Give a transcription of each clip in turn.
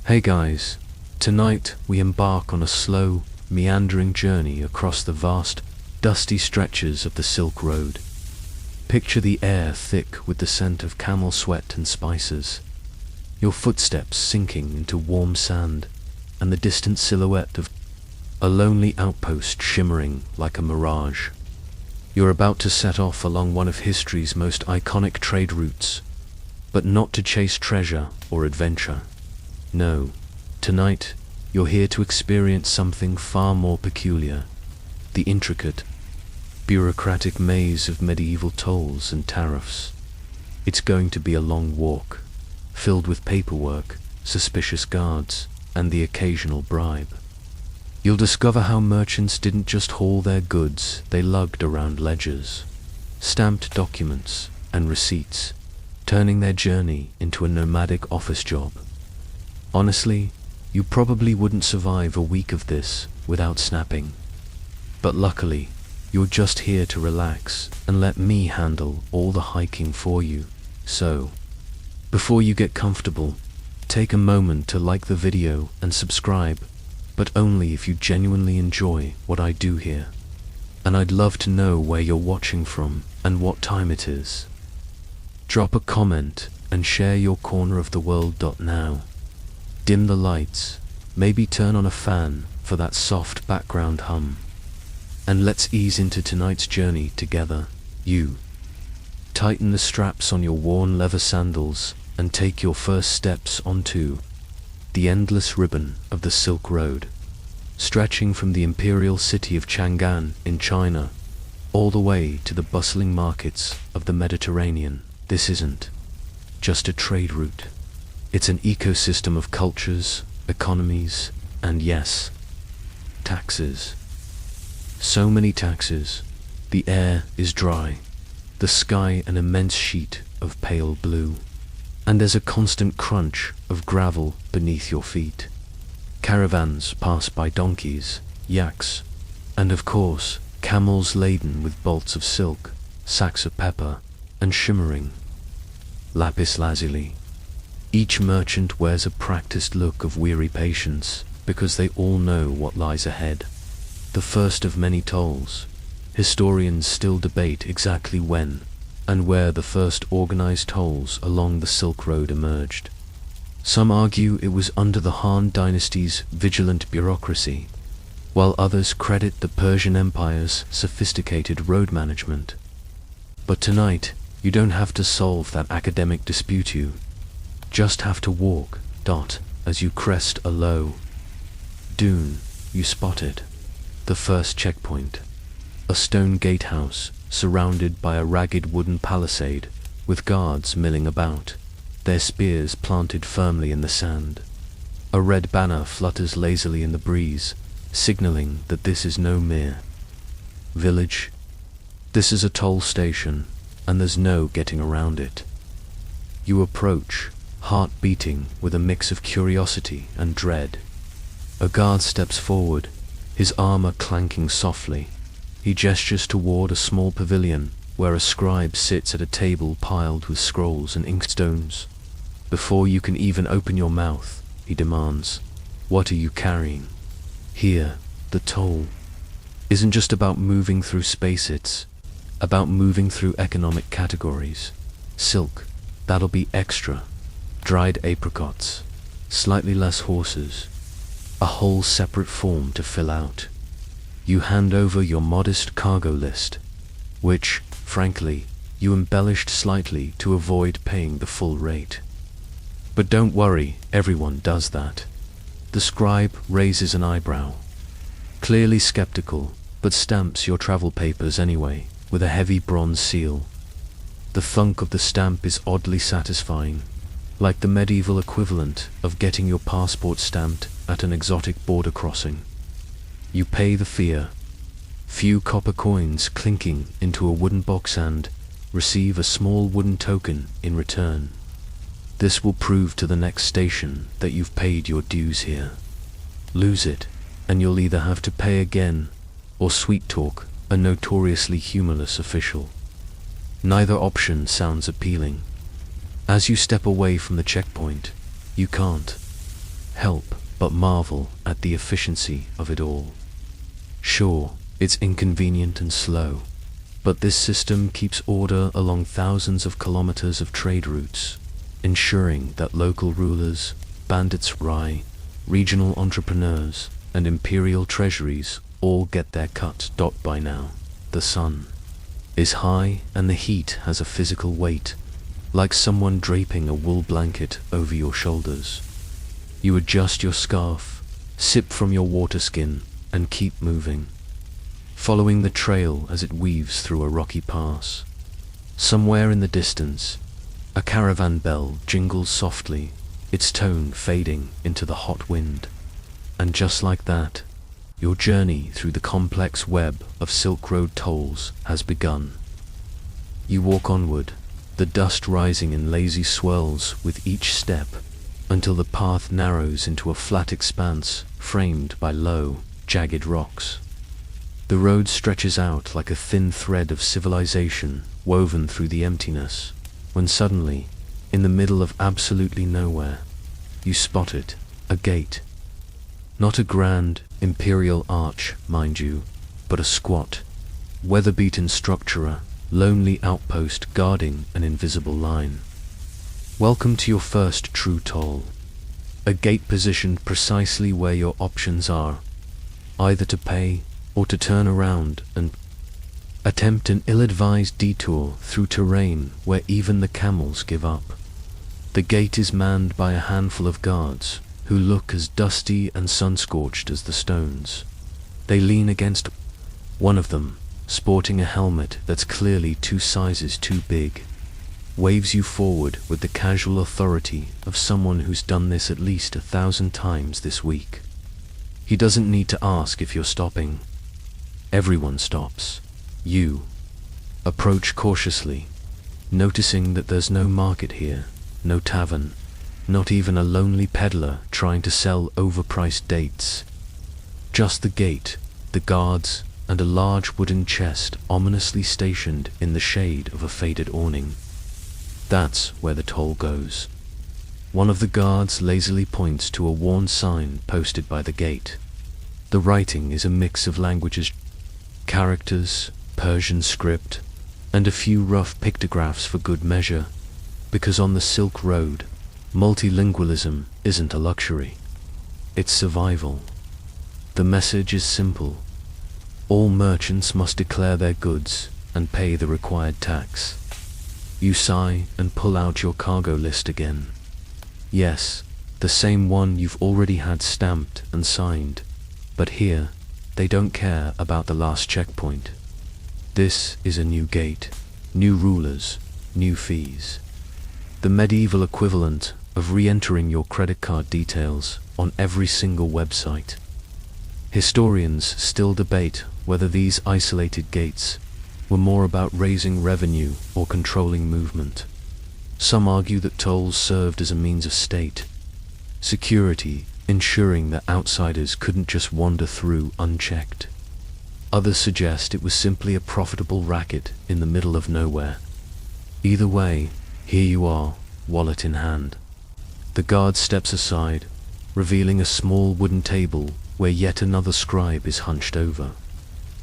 Hey guys, tonight we embark on a slow, meandering journey across the vast, dusty stretches of the Silk Road. Picture the air thick with the scent of camel sweat and spices, your footsteps sinking into warm sand, and the distant silhouette of a lonely outpost shimmering like a mirage. You're about to set off along one of history's most iconic trade routes, but not to chase treasure or adventure. No, tonight you're here to experience something far more peculiar, the intricate, bureaucratic maze of medieval tolls and tariffs. It's going to be a long walk, filled with paperwork, suspicious guards, and the occasional bribe. You'll discover how merchants didn't just haul their goods, they lugged around ledgers, stamped documents, and receipts, turning their journey into a nomadic office job. Honestly, you probably wouldn't survive a week of this without snapping. But luckily, you're just here to relax and let me handle all the hiking for you. So, before you get comfortable, take a moment to like the video and subscribe, but only if you genuinely enjoy what I do here. And I'd love to know where you're watching from and what time it is. Drop a comment and share your corner of the world. Now. Dim the lights, maybe turn on a fan for that soft background hum. And let's ease into tonight's journey together. You tighten the straps on your worn leather sandals and take your first steps onto the endless ribbon of the Silk Road, stretching from the imperial city of Chang'an in China all the way to the bustling markets of the Mediterranean. This isn't just a trade route. It's an ecosystem of cultures, economies, and yes, taxes. So many taxes. The air is dry, the sky an immense sheet of pale blue, and there's a constant crunch of gravel beneath your feet. Caravans pass by donkeys, yaks, and of course, camels laden with bolts of silk, sacks of pepper, and shimmering lapis lazuli. Each merchant wears a practiced look of weary patience because they all know what lies ahead. The first of many tolls. Historians still debate exactly when and where the first organized tolls along the Silk Road emerged. Some argue it was under the Han dynasty's vigilant bureaucracy, while others credit the Persian Empire's sophisticated road management. But tonight, you don't have to solve that academic dispute. You just have to walk, as you crest a low dune. You spot it. The first checkpoint. A stone gatehouse surrounded by a ragged wooden palisade with guards milling about, their spears planted firmly in the sand. A red banner flutters lazily in the breeze, signaling that this is no mere village. This is a toll station, and there's no getting around it. You approach, heart beating with a mix of curiosity and dread. A guard steps forward, his armor clanking softly. He gestures toward a small pavilion where a scribe sits at a table piled with scrolls and inkstones. Before you can even open your mouth, he demands, "What are you carrying?" Here, the toll isn't just about moving through space, it's about moving through economic categories. Silk, that'll be extra. Dried apricots, slightly less horses, a whole separate form to fill out. You hand over your modest cargo list, which, frankly, you embellished slightly to avoid paying the full rate. But don't worry, everyone does that. The scribe raises an eyebrow, clearly skeptical, but stamps your travel papers anyway, with a heavy bronze seal. The thunk of the stamp is oddly satisfying, like the medieval equivalent of getting your passport stamped at an exotic border crossing. You pay the fee, few copper coins clinking into a wooden box, and receive a small wooden token in return. This will prove to the next station that you've paid your dues here. Lose it, and you'll either have to pay again, or sweet talk a notoriously humorless official. Neither option sounds appealing. As you step away from the checkpoint, you can't help but marvel at the efficiency of it all. Sure, it's inconvenient and slow, but this system keeps order along thousands of kilometers of trade routes, ensuring that local rulers, bandits, regional entrepreneurs, and imperial treasuries all get their cut. By now, the sun is high and the heat has a physical weight, like someone draping a wool blanket over your shoulders. You adjust your scarf, sip from your water skin, and keep moving, following the trail as it weaves through a rocky pass. Somewhere in the distance, a caravan bell jingles softly, its tone fading into the hot wind. And just like that, your journey through the complex web of Silk Road tolls has begun. You walk onward, the dust rising in lazy swirls with each step, until the path narrows into a flat expanse framed by low, jagged rocks. The road stretches out like a thin thread of civilization woven through the emptiness, when suddenly, in the middle of absolutely nowhere, you spot it, a gate. Not a grand, imperial arch, mind you, but a squat, weather-beaten structure, lonely outpost guarding an invisible line. Welcome to your first true toll. A gate positioned precisely where your options are, either to pay or to turn around and attempt an ill-advised detour through terrain where even the camels give up. The gate is manned by a handful of guards who look as dusty and sun-scorched as the stones. They lean against one of them, sporting a helmet that's clearly 2 sizes too big, waves you forward with the casual authority of someone who's done this at least 1,000 times this week. He doesn't need to ask if you're stopping. Everyone stops. You approach cautiously, noticing that there's no market here, no tavern, not even a lonely peddler trying to sell overpriced dates. Just the gate, the guards, and a large wooden chest ominously stationed in the shade of a faded awning. That's where the toll goes. One of the guards lazily points to a worn sign posted by the gate. The writing is a mix of languages, characters, Persian script, and a few rough pictographs for good measure, because on the Silk Road, multilingualism isn't a luxury. It's survival. The message is simple. All merchants must declare their goods and pay the required tax. You sigh and pull out your cargo list again. Yes, the same one you've already had stamped and signed, but here, they don't care about the last checkpoint. This is a new gate, new rulers, new fees. The medieval equivalent of re-entering your credit card details on every single website. Historians still debate whether these isolated gates were more about raising revenue or controlling movement. Some argue that tolls served as a means of state security, ensuring that outsiders couldn't just wander through unchecked. Others suggest it was simply a profitable racket in the middle of nowhere. Either way, here you are, wallet in hand. The guard steps aside, revealing a small wooden table where yet another scribe is hunched over,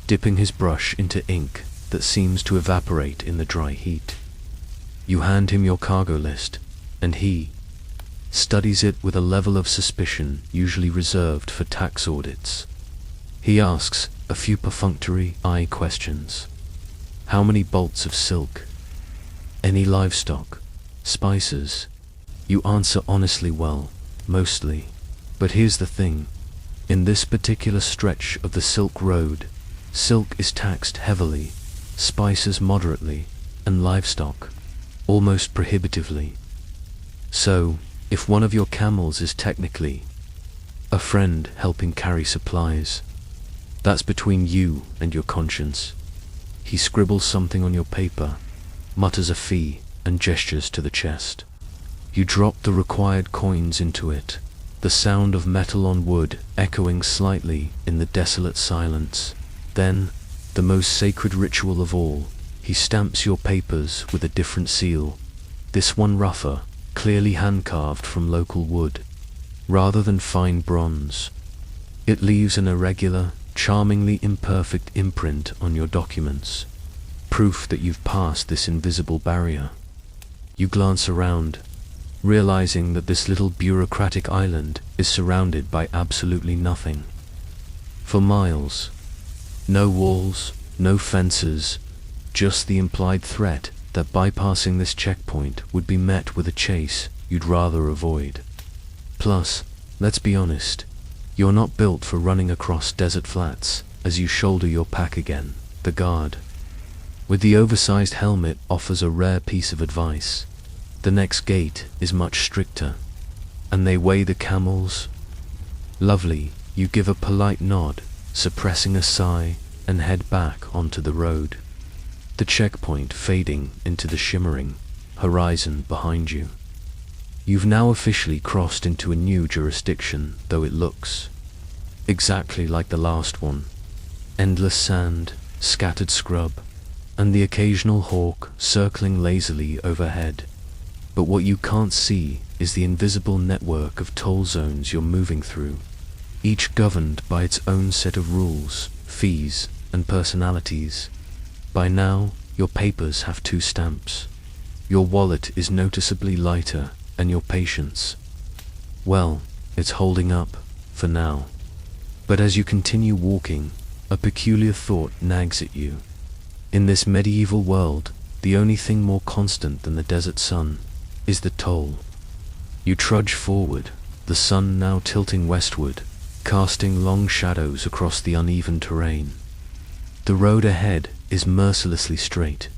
dipping his brush into ink that seems to evaporate in the dry heat. You hand him your cargo list, and he studies it with a level of suspicion usually reserved for tax audits. He asks a few perfunctory questions. How many bolts of silk? Any livestock? Spices? You answer honestly well, mostly. But here's the thing. In this particular stretch of the Silk Road, silk is taxed heavily, spices moderately, and livestock almost prohibitively. So, if one of your camels is technically a friend helping carry supplies, that's between you and your conscience. He scribbles something on your paper, mutters a fee, and gestures to the chest. You drop the required coins into it, the sound of metal on wood echoing slightly in the desolate silence. Then, the most sacred ritual of all, he stamps your papers with a different seal, this one rougher, clearly hand-carved from local wood. rather than fine bronze. It leaves an irregular, charmingly imperfect imprint on your documents, proof that you've passed this invisible barrier. You glance around, realizing that this little bureaucratic island is surrounded by absolutely nothing. For miles, no walls, no fences, just the implied threat that bypassing this checkpoint would be met with a chase you'd rather avoid. Plus, let's be honest, you're not built for running across desert flats as you shoulder your pack again. The guard, with the oversized helmet, offers a rare piece of advice. The next gate is much stricter, and they weigh the camels. Lovely, you give a polite nod, suppressing a sigh, and head back onto the road, the checkpoint fading into the shimmering horizon behind you. You've now officially crossed into a new jurisdiction, though it looks exactly like the last one. Endless sand, scattered scrub, and the occasional hawk circling lazily overhead. But what you can't see is the invisible network of toll zones you're moving through, each governed by its own set of rules, fees, and personalities. By now, your papers have 2 stamps. Your wallet is noticeably lighter, and your patience, well, it's holding up, for now. But as you continue walking, a peculiar thought nags at you. In this medieval world, the only thing more constant than the desert sun is the toll. You trudge forward, the sun now tilting westward, casting long shadows across the uneven terrain. The road ahead is mercilessly straight,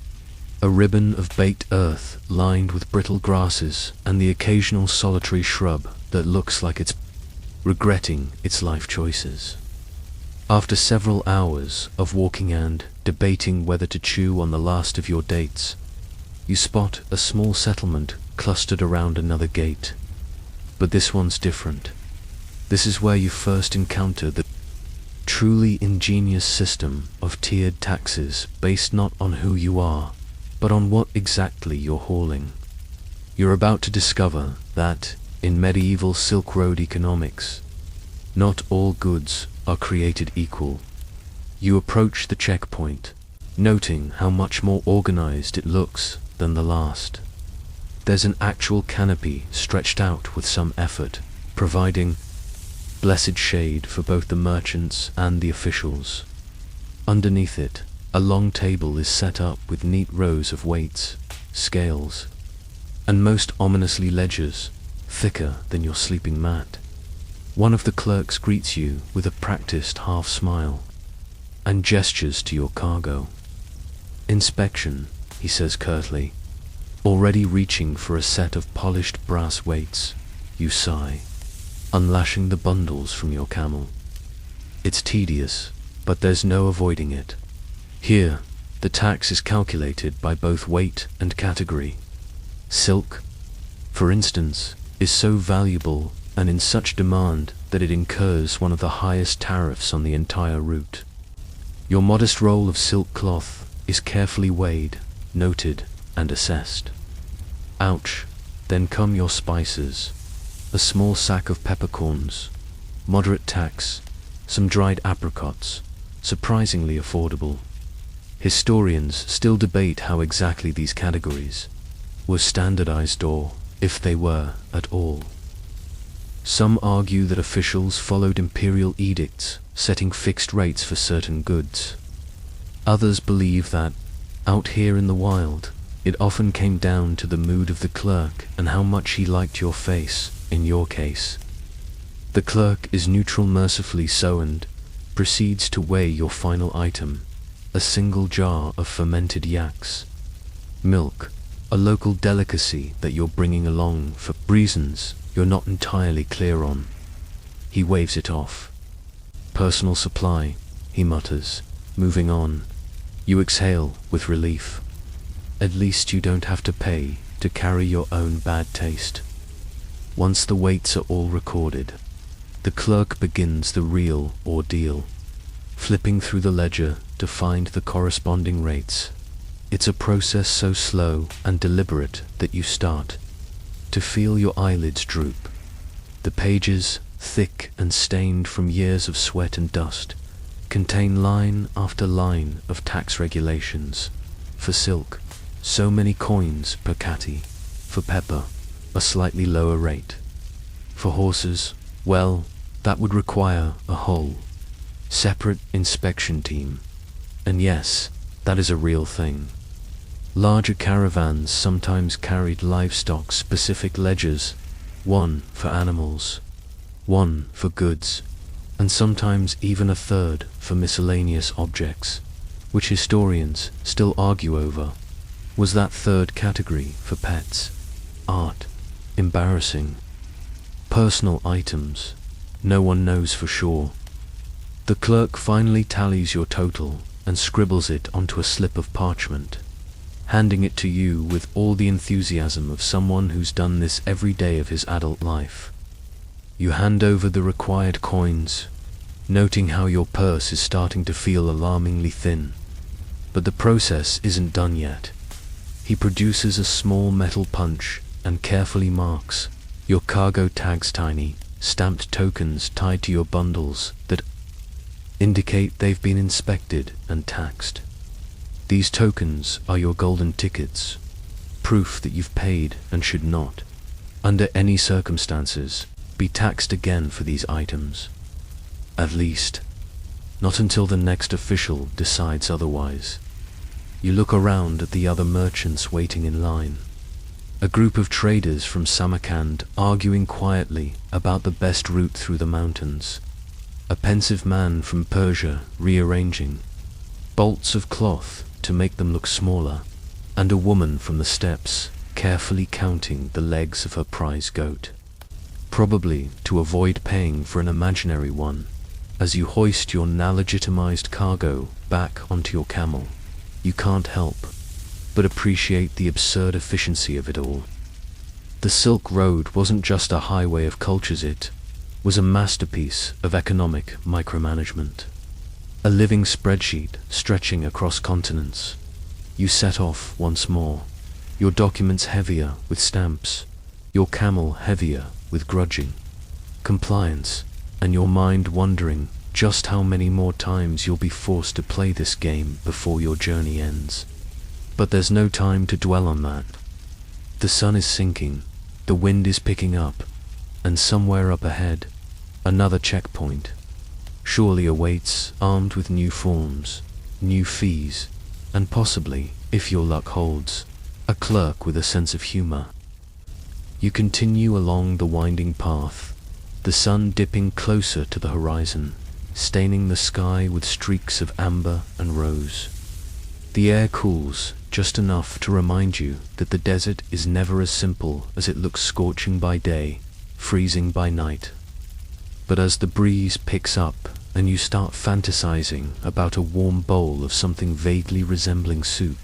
a ribbon of baked earth lined with brittle grasses and the occasional solitary shrub that looks like it's regretting its life choices. After several hours of walking and debating whether to chew on the last of your dates, you spot a small settlement clustered around another gate. But this one's different. This is where you first encounter the truly ingenious system of tiered taxes based not on who you are, but on what exactly you're hauling. You're about to discover that, in medieval Silk Road economics, not all goods are created equal. You approach the checkpoint, noting how much more organized it looks than the last. There's an actual canopy stretched out with some effort, providing blessed shade for both the merchants and the officials. Underneath it, a long table is set up with neat rows of weights, scales, and most ominously ledgers, thicker than your sleeping mat. One of the clerks greets you with a practiced half smile and gestures to your cargo. "Inspection," he says curtly, already reaching for a set of polished brass weights. You sigh, unlashing the bundles from your camel. It's tedious, but there's no avoiding it. Here, the tax is calculated by both weight and category. Silk, for instance, is so valuable and in such demand that it incurs one of the highest tariffs on the entire route. Your modest roll of silk cloth is carefully weighed, noted, and assessed. Ouch, then come your spices. A small sack of peppercorns, moderate tax, some dried apricots, surprisingly affordable. Historians still debate how exactly these categories were standardized or, if they were, at all. Some argue that officials followed imperial edicts setting fixed rates for certain goods. Others believe that, out here in the wild, it often came down to the mood of the clerk and how much he liked your face, in your case. The clerk is neutral mercifully so and proceeds to weigh your final item, a single jar of fermented yaks. Milk, a local delicacy that you're bringing along for reasons you're not entirely clear on. He waves it off. Personal supply, he mutters, moving on. You exhale with relief. At least you don't have to pay to carry your own bad taste. Once the weights are all recorded, the clerk begins the real ordeal, flipping through the ledger to find the corresponding rates. It's a process so slow and deliberate that you start to feel your eyelids droop. The pages, thick and stained from years of sweat and dust, contain line after line of tax regulations. For silk, so many coins per catty. For pepper, a slightly lower rate. For horses, well, that would require a whole separate inspection team. And yes, that is a real thing. Larger caravans sometimes carried livestock-specific ledgers, one for animals, one for goods, and sometimes even a third for miscellaneous objects, which historians still argue over. Was that third category for pets, art, embarrassing, personal items? No one knows for sure. The clerk finally tallies your total and scribbles it onto a slip of parchment, handing it to you with all the enthusiasm of someone who's done this every day of his adult life. You hand over the required coins, noting how your purse is starting to feel alarmingly thin. But the process isn't done yet. He produces a small metal punch and carefully marks your cargo tags, tiny, stamped tokens tied to your bundles that indicate they've been inspected and taxed. These tokens are your golden tickets, proof that you've paid and should not, under any circumstances, be taxed again for these items. At least, not until the next official decides otherwise. You look around at the other merchants waiting in line. A group of traders from Samarkand arguing quietly about the best route through the mountains. A pensive man from Persia rearranging bolts of cloth to make them look smaller, and a woman from the steppes carefully counting the legs of her prize goat, probably to avoid paying for an imaginary one. As you hoist your now legitimized cargo back onto your camel, you can't help but appreciate the absurd efficiency of it all. The Silk Road wasn't just a highway of cultures, it was a masterpiece of economic micromanagement. A living spreadsheet stretching across continents. You set off once more, your documents heavier with stamps, your camel heavier with grudging compliance, and your mind wondering just how many more times you'll be forced to play this game before your journey ends. But there's no time to dwell on that. The sun is sinking, the wind is picking up, and somewhere up ahead, another checkpoint surely awaits, armed with new forms, new fees, and possibly, if your luck holds, a clerk with a sense of humor. You continue along the winding path, the sun dipping closer to the horizon, staining the sky with streaks of amber and rose. The air cools just enough to remind you that the desert is never as simple as it looks, scorching by day, freezing by night. But as the breeze picks up and you start fantasizing about a warm bowl of something vaguely resembling soup,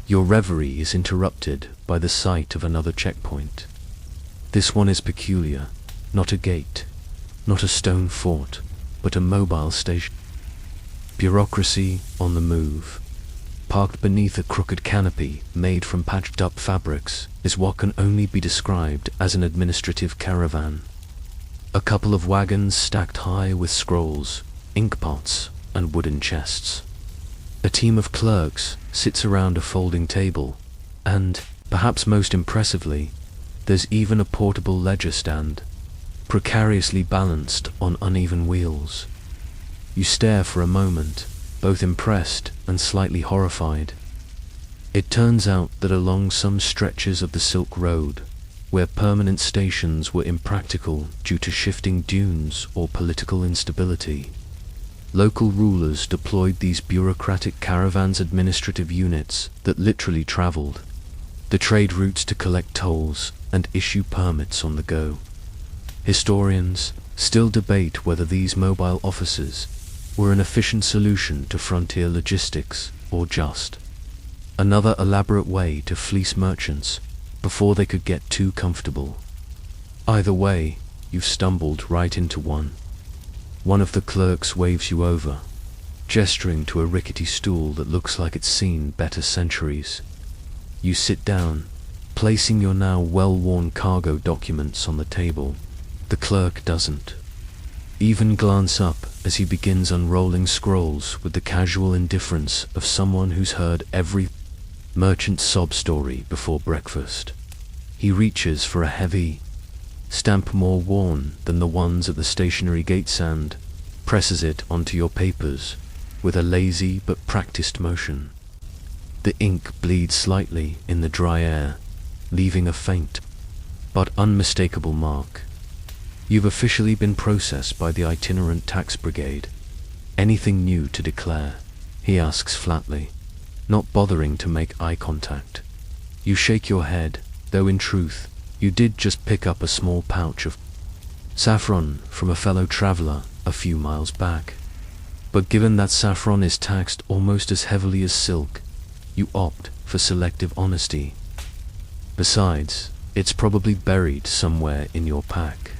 your reverie is interrupted by the sight of another checkpoint. This one is peculiar, not a gate, not a stone fort, but a mobile station. Bureaucracy on the move, parked beneath a crooked canopy made from patched-up fabrics, is what can only be described as an administrative caravan. A couple of wagons stacked high with scrolls, inkpots, and wooden chests. A team of clerks sits around a folding table, and, perhaps most impressively, there's even a portable ledger stand, precariously balanced on uneven wheels. You stare for a moment, both impressed and slightly horrified. It turns out that along some stretches of the Silk Road, where permanent stations were impractical due to shifting dunes or political instability, local rulers deployed these bureaucratic caravans, administrative units that literally traveled the trade routes to collect tolls and issue permits on the go. Historians still debate whether these mobile offices were an efficient solution to frontier logistics or just another elaborate way to fleece merchants before they could get too comfortable. Either way, you've stumbled right into one. One of the clerks waves you over, gesturing to a rickety stool that looks like it's seen better centuries. You sit down, placing your now well-worn cargo documents on the table. The clerk doesn't even glance up as he begins unrolling scrolls with the casual indifference of someone who's heard every merchant's sob story before breakfast. He reaches for a heavy stamp more worn than the ones at the stationery gates and presses it onto your papers with a lazy but practiced motion. The ink bleeds slightly in the dry air, leaving a faint but unmistakable mark. You've officially been processed by the itinerant tax brigade. Anything new to declare? He asks flatly, not bothering to make eye contact. You shake your head, though in truth, you did just pick up a small pouch of saffron from a fellow traveler a few miles back. But given that saffron is taxed almost as heavily as silk, you opt for selective honesty. Besides, it's probably buried somewhere in your pack,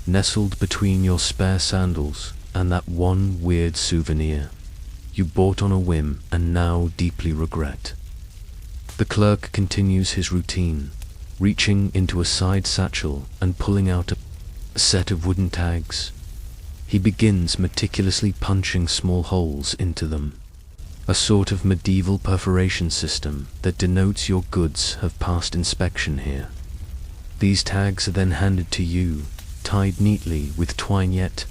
nestled between your spare sandals and that one weird souvenir you bought on a whim and now deeply regret. The clerk continues his routine, reaching into a side satchel and pulling out a set of wooden tags. He begins meticulously punching small holes into them, a sort of medieval perforation system that denotes your goods have passed inspection here. These tags are then handed to you, tied neatly with twine, yet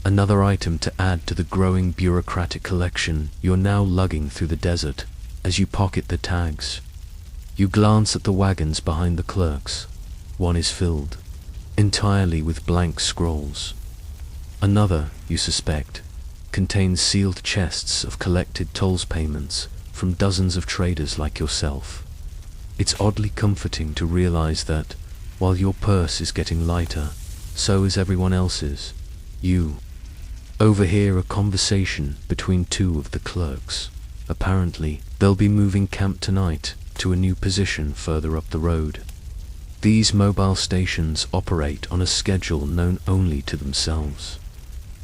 another item to add to the growing bureaucratic collection you're now lugging through the desert. As you pocket the tags, you glance at the wagons behind the clerks. One is filled entirely with blank scrolls. Another, you suspect, contains sealed chests of collected tolls payments from dozens of traders like yourself. It's oddly comforting to realize that, while your purse is getting lighter, so is everyone else's. You overhear a conversation between two of the clerks. Apparently, they'll be moving camp tonight to a new position further up the road. These mobile stations operate on a schedule known only to themselves,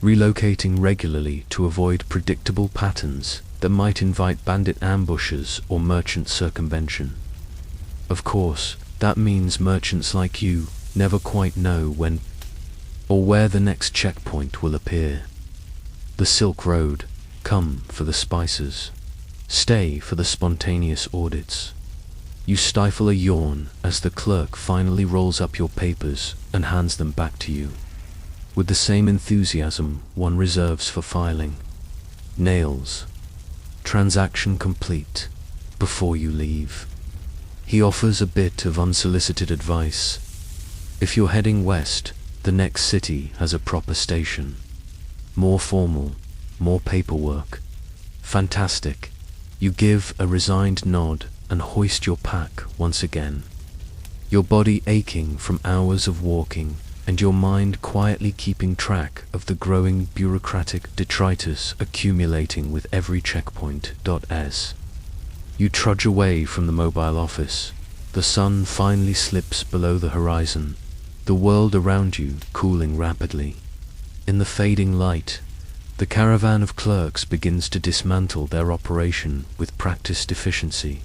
relocating regularly to avoid predictable patterns that might invite bandit ambushes or merchant circumvention. Of course, that means merchants like you never quite know when or where the next checkpoint will appear. The Silk Road, come for the spices, stay for the spontaneous audits. You stifle a yawn as the clerk finally rolls up your papers and hands them back to you, with the same enthusiasm one reserves for filing. Nails. Transaction complete. Before you leave, he offers a bit of unsolicited advice. If you're heading west, the next city has a proper station. More formal, more paperwork. Fantastic. You give a resigned nod and hoist your pack once again, your body aching from hours of walking and your mind quietly keeping track of the growing bureaucratic detritus accumulating with every checkpoint. As you trudge away from the mobile office, the sun finally slips below the horizon, the world around you cooling rapidly. In the fading light, the caravan of clerks begins to dismantle their operation with practiced efficiency.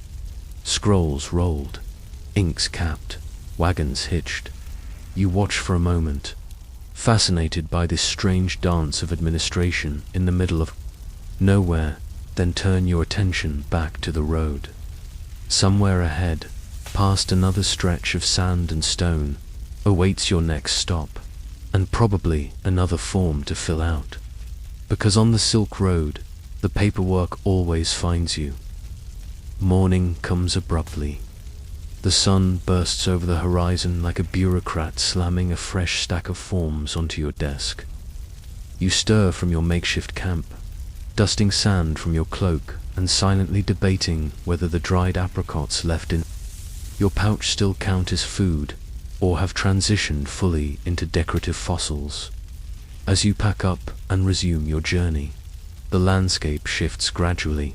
Scrolls rolled, inks capped, wagons hitched. You watch for a moment, fascinated by this strange dance of administration in the middle of nowhere, then turn your attention back to the road. Somewhere ahead, past another stretch of sand and stone, awaits your next stop, and probably another form to fill out. Because on the Silk Road, the paperwork always finds you. Morning comes abruptly. The sun bursts over the horizon like a bureaucrat slamming a fresh stack of forms onto your desk. You stir from your makeshift camp, dusting sand from your cloak and silently debating whether the dried apricots left in your pouch still count as food or have transitioned fully into decorative fossils. As you pack up and resume your journey, the landscape shifts gradually.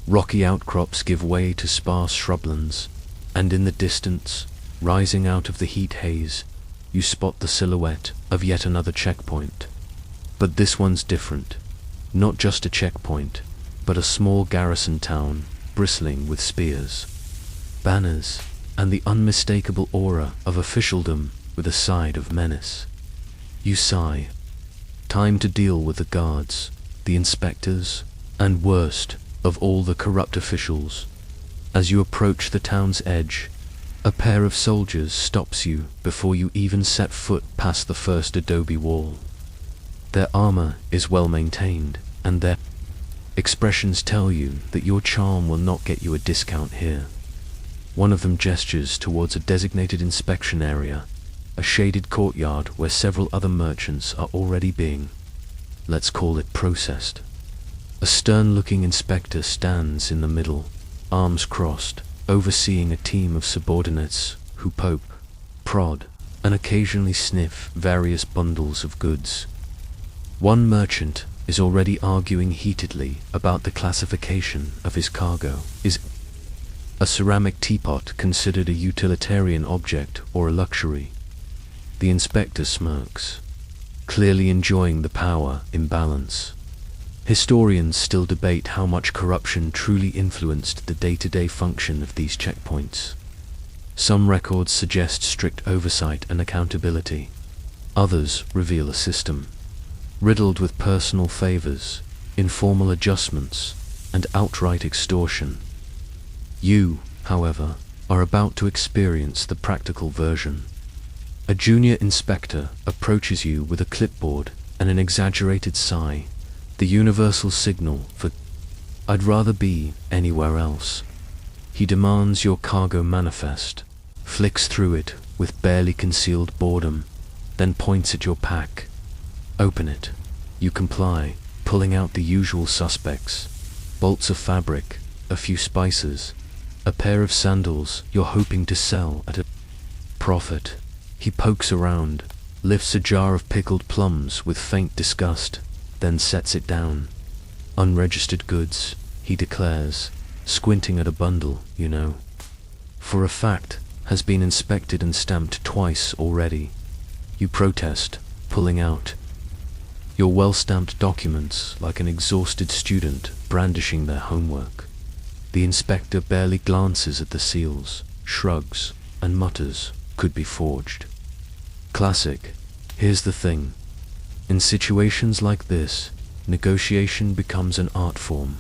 Rocky outcrops give way to sparse shrublands, and in the distance, rising out of the heat haze, you spot the silhouette of yet another checkpoint. But this one's different. Not just a checkpoint, but a small garrison town bristling with spears, banners, and the unmistakable aura of officialdom with a side of menace. You sigh. Time to deal with the guards, the inspectors, and worst of all, the corrupt officials. As you approach the town's edge, a pair of soldiers stops you before you even set foot past the first adobe wall. Their armor is well maintained, and their expressions tell you that your charm will not get you a discount here. One of them gestures towards a designated inspection area, a shaded courtyard where several other merchants are already being, let's call it, processed. A stern-looking inspector stands in the middle, arms crossed, overseeing a team of subordinates who poke, prod, and occasionally sniff various bundles of goods. One merchant is already arguing heatedly about the classification of his cargo. Is a ceramic teapot considered a utilitarian object or a luxury? The inspector smirks, clearly enjoying the power imbalance. Historians still debate how much corruption truly influenced the day-to-day function of these checkpoints. Some records suggest strict oversight and accountability. Others reveal a system riddled with personal favors, informal adjustments, and outright extortion. You, however, are about to experience the practical version. A junior inspector approaches you with a clipboard and an exaggerated sigh, the universal signal for "I'd rather be anywhere else." He demands your cargo manifest, flicks through it with barely concealed boredom, then points at your pack. Open it. You comply, pulling out the usual suspects: bolts of fabric, a few spices, a pair of sandals you're hoping to sell at a profit. He pokes around, lifts a jar of pickled plums with faint disgust, then sets it down. Unregistered goods, he declares, squinting at a bundle, you know. For a fact, has been inspected and stamped twice already. You protest, pulling out your well-stamped documents like an exhausted student brandishing their homework. The inspector barely glances at the seals, shrugs, and mutters, "Could be forged." Classic. Here's the thing. In situations like this, negotiation becomes an art form.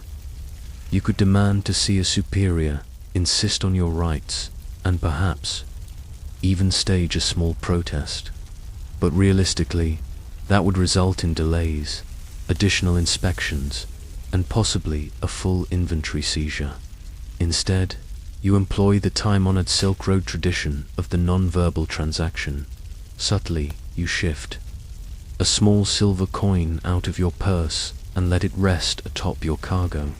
You could demand to see a superior, insist on your rights, and perhaps even stage a small protest. But realistically, that would result in delays, additional inspections, and possibly a full inventory seizure. Instead, you employ the time-honored Silk Road tradition of the non-verbal transaction. Subtly, you shift a small silver coin out of your purse and let it rest atop your cargo.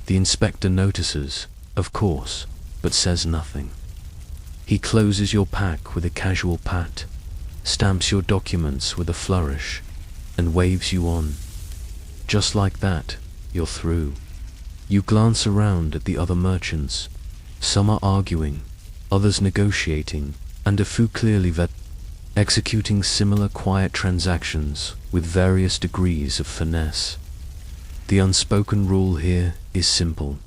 The inspector notices, of course, but says nothing. He closes your pack with a casual pat, stamps your documents with a flourish, and waves you on. Just like that, you're through. You glance around at the other merchants. Some are arguing, others negotiating, and a few clearly executing similar quiet transactions with various degrees of finesse. The unspoken rule here is simple: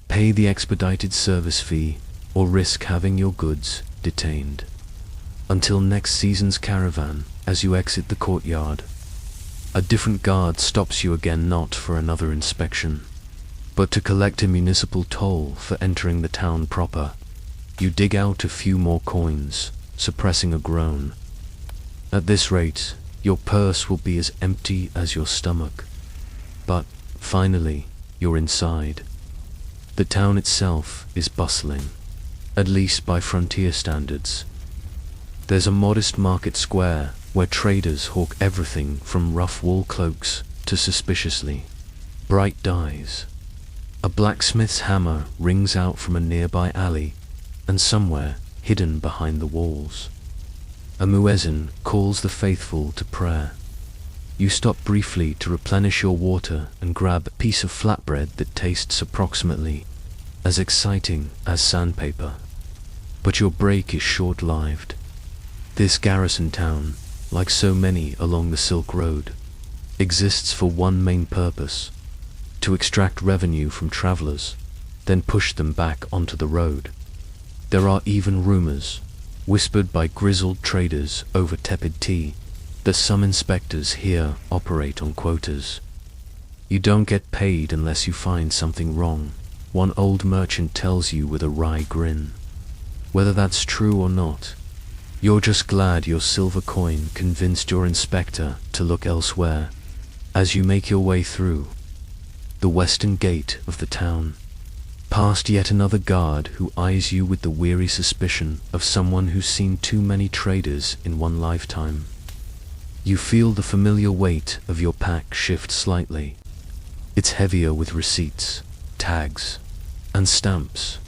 pay the expedited service fee or risk having your goods detained. Until next season's caravan, as you exit the courtyard, a different guard stops you again, not for another inspection, but to collect a municipal toll for entering the town proper. You dig out a few more coins, suppressing a groan. At this rate, your purse will be as empty as your stomach. But, finally, you're inside. The town itself is bustling, at least by frontier standards. There's a modest market square where traders hawk everything from rough wool cloaks to suspiciously bright dyes. A blacksmith's hammer rings out from a nearby alley, and somewhere, hidden behind the walls, a muezzin calls the faithful to prayer. You stop briefly to replenish your water and grab a piece of flatbread that tastes approximately as exciting as sandpaper. But your break is short-lived. This garrison town, like so many along the Silk Road, exists for one main purpose: to extract revenue from travelers, then push them back onto the road. There are even rumors, whispered by grizzled traders over tepid tea, that some inspectors here operate on quotas. You don't get paid unless you find something wrong, one old merchant tells you with a wry grin. Whether that's true or not, you're just glad your silver coin convinced your inspector to look elsewhere as you make your way through the western gate of the town, past yet another guard who eyes you with the weary suspicion of someone who's seen too many traders in one lifetime. You feel the familiar weight of your pack shift slightly. It's heavier with receipts, tags, and stamps,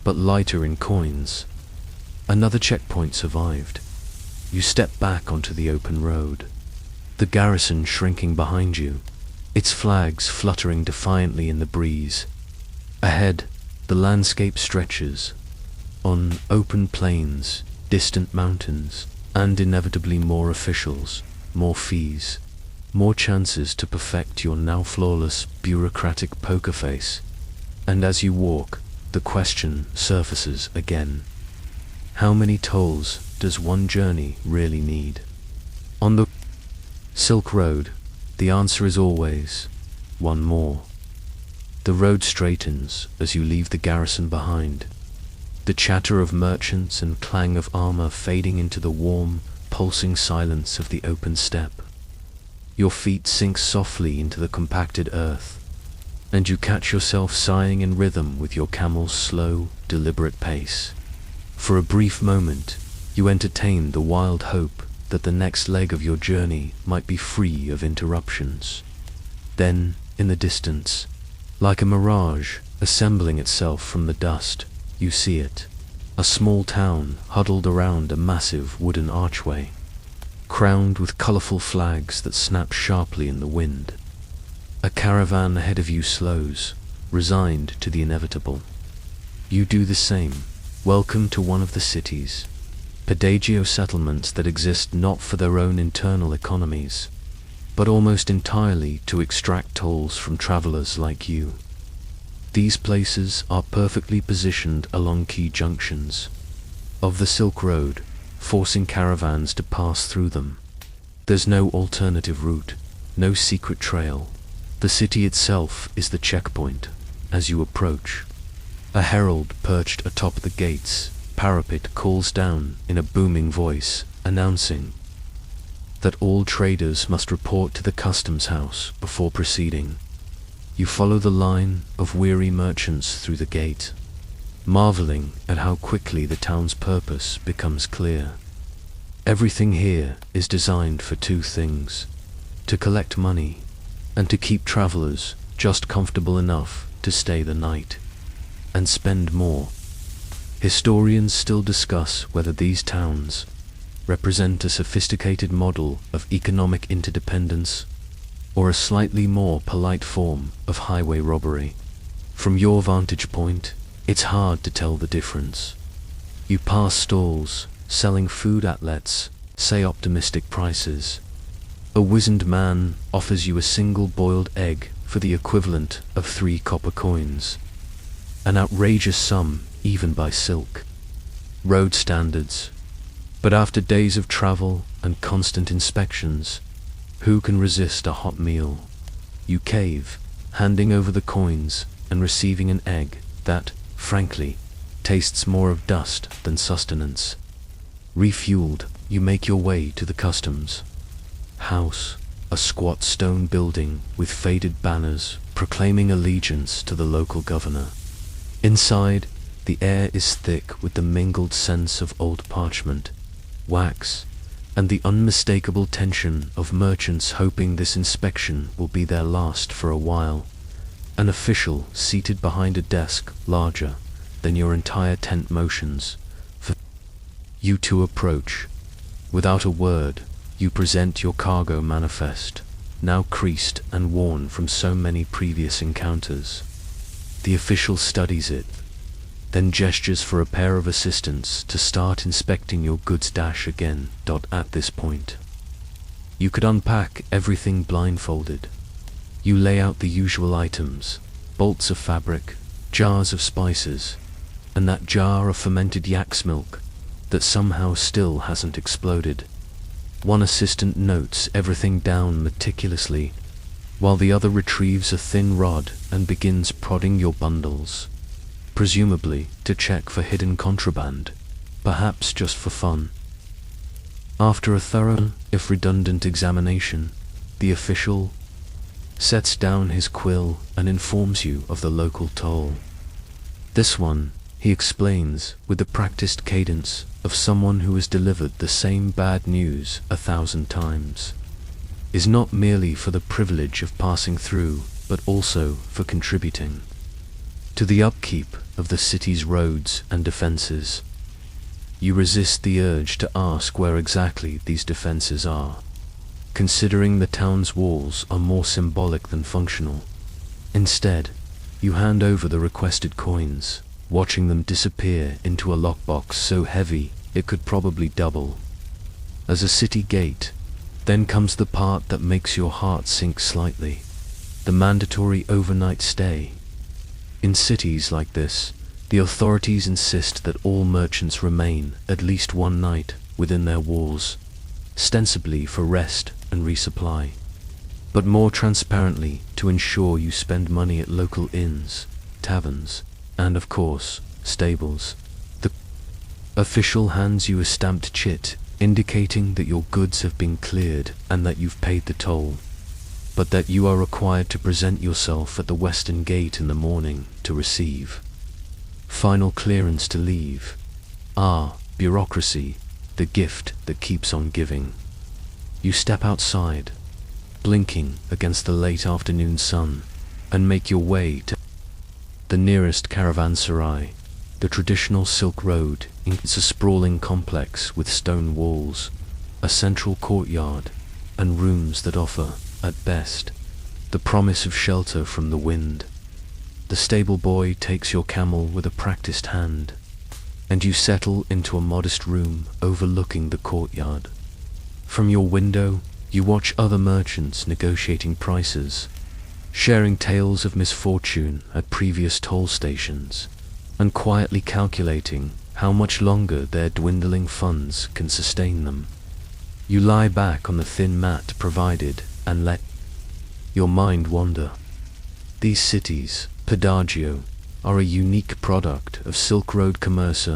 but lighter in coins. Another checkpoint survived. You step back onto the open road, the garrison shrinking behind you, its flags fluttering defiantly in the breeze. Ahead, the landscape stretches on open plains, distant mountains, and inevitably more officials, more fees, more chances to perfect your now flawless bureaucratic poker face. And as you walk, the question surfaces again. How many tolls does one journey really need? On the Silk Road, the answer is always one more. The road straightens as you leave the garrison behind, the chatter of merchants and clang of armor fading into the warm, pulsing silence of the open steppe. Your feet sink softly into the compacted earth, and you catch yourself sighing in rhythm with your camel's slow, deliberate pace. For a brief moment, you entertain the wild hope that the next leg of your journey might be free of interruptions. Then, in the distance, like a mirage assembling itself from the dust, you see it. A small town huddled around a massive wooden archway, crowned with colorful flags that snap sharply in the wind. A caravan ahead of you slows, resigned to the inevitable. You do the same. Welcome to one of the cities, Pedagio settlements that exist not for their own internal economies, but almost entirely to extract tolls from travelers like you. These places are perfectly positioned along key junctions of the Silk Road, forcing caravans to pass through them. There's no alternative route, no secret trail. The city itself is the checkpoint as you approach. A herald perched atop the gate's parapet calls down in a booming voice, announcing that all traders must report to the customs house before proceeding. You follow the line of weary merchants through the gate, marveling at how quickly the town's purpose becomes clear. Everything here is designed for two things: to collect money and to keep travelers just comfortable enough to stay the night and spend more. Historians still discuss whether these towns represent a sophisticated model of economic interdependence or a slightly more polite form of highway robbery. From your vantage point, it's hard to tell the difference. You pass stalls selling food outlets, say optimistic prices. A wizened man offers you a single boiled egg for the equivalent of 3 copper coins. An outrageous sum, even by silk road standards. But after days of travel and constant inspections, who can resist a hot meal? You cave, handing over the coins and receiving an egg that, frankly, tastes more of dust than sustenance. Refueled, you make your way to the customs house, a squat stone building with faded banners proclaiming allegiance to the local governor. Inside, the air is thick with the mingled scents of old parchment, wax, and the unmistakable tension of merchants hoping this inspection will be their last for a while. An official seated behind a desk larger than your entire tent motions for you to approach. Without a word, you present your cargo manifest, now creased and worn from so many previous encounters. The official studies it, then gestures for a pair of assistants to start inspecting your goods again. At this point, you could unpack everything blindfolded. You lay out the usual items: bolts of fabric, jars of spices, and that jar of fermented yak's milk that somehow still hasn't exploded. One assistant notes everything down meticulously, while the other retrieves a thin rod and begins prodding your bundles, presumably to check for hidden contraband, perhaps just for fun. After a thorough, if redundant examination, the official sets down his quill and informs you of the local toll. This one, he explains with the practiced cadence of someone who has delivered the same bad news 1,000 times, is not merely for the privilege of passing through, but also for contributing to the upkeep of the city's roads and defenses. You resist the urge to ask where exactly these defenses are, considering the town's walls are more symbolic than functional. Instead, you hand over the requested coins, watching them disappear into a lockbox so heavy it could probably double as a city gate. Then comes the part that makes your heart sink slightly: the mandatory overnight stay. In cities like this, the authorities insist that all merchants remain at least one night within their walls, ostensibly for rest and resupply, but more transparently to ensure you spend money at local inns, taverns, and of course, stables. The official hands you a stamped chit indicating that your goods have been cleared and that you've paid the toll, but that you are required to present yourself at the western gate in the morning to receive final clearance to leave. Ah, bureaucracy, the gift that keeps on giving. You step outside, blinking against the late afternoon sun, and make your way to the nearest caravanserai. The traditional Silk Road is a sprawling complex with stone walls, a central courtyard, and rooms that offer, at best, the promise of shelter from the wind. The stable boy takes your camel with a practiced hand, and you settle into a modest room overlooking the courtyard. From your window, you watch other merchants negotiating prices, sharing tales of misfortune at previous toll stations, and quietly calculating how much longer their dwindling funds can sustain them. You lie back on the thin mat provided and let your mind wander. These cities, Pedagio, are a unique product of Silk Road commerce,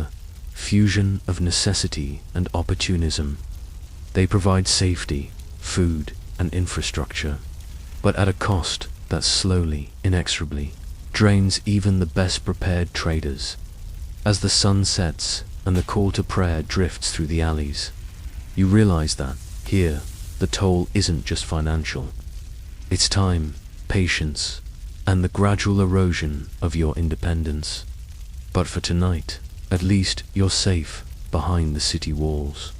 fusion of necessity and opportunism. They provide safety, food, and infrastructure, but at a cost that slowly, inexorably, drains even the best prepared traders. As the sun sets and the call to prayer drifts through the alleys, you realize that, here, the toll isn't just financial. It's time, patience, and the gradual erosion of your independence. But for tonight, at least you're safe behind the city walls.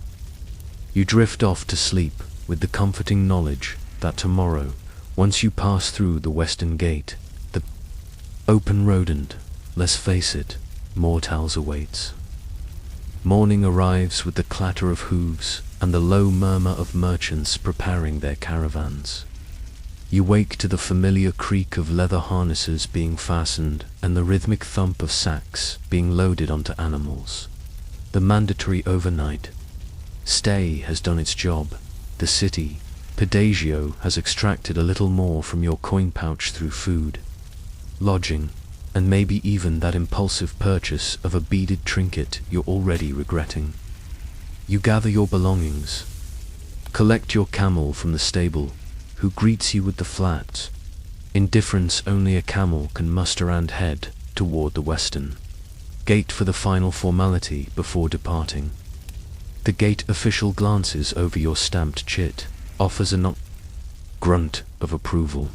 You drift off to sleep with the comforting knowledge that tomorrow, once you pass through the western gate, the open road and, let's face it, mortals awaits. Morning arrives with the clatter of hooves and the low murmur of merchants preparing their caravans. You wake to the familiar creak of leather harnesses being fastened and the rhythmic thump of sacks being loaded onto animals. The mandatory overnight stay has done its job. The city, Pedagio, has extracted a little more from your coin pouch through food, lodging, and maybe even that impulsive purchase of a beaded trinket you're already regretting. You gather your belongings, collect your camel from the stable, who greets you with the flat indifference only a camel can muster, and head toward the western gate for the final formality before departing. The gate official glances over your stamped chit, offers a grunt of approval,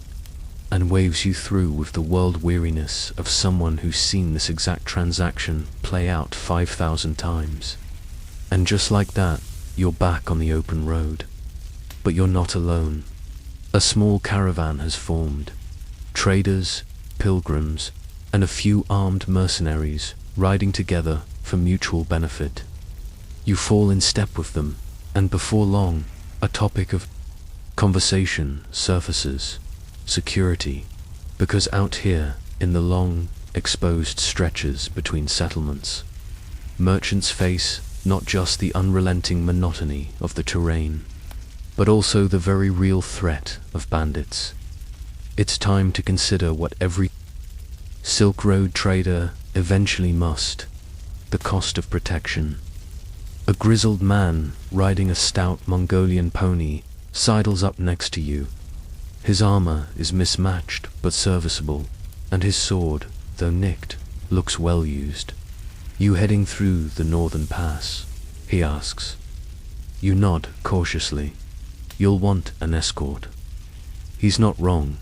and waves you through with the world weariness of someone who's seen this exact transaction play out 5,000 times. And just like that, you're back on the open road. But you're not alone. A small caravan has formed. Traders, pilgrims, and a few armed mercenaries riding together for mutual benefit. You fall in step with them, and before long, a topic of conversation surfaces: security. Because out here, in the long, exposed stretches between settlements, merchants face not just the unrelenting monotony of the terrain, but also the very real threat of bandits. It's time to consider what every Silk Road trader eventually must: the cost of protection. A grizzled man riding a stout Mongolian pony sidles up next to you. His armor is mismatched but serviceable, and his sword, though nicked, looks well used. "You heading through the northern pass?" he asks. You nod cautiously. You'll want an escort. He's not wrong.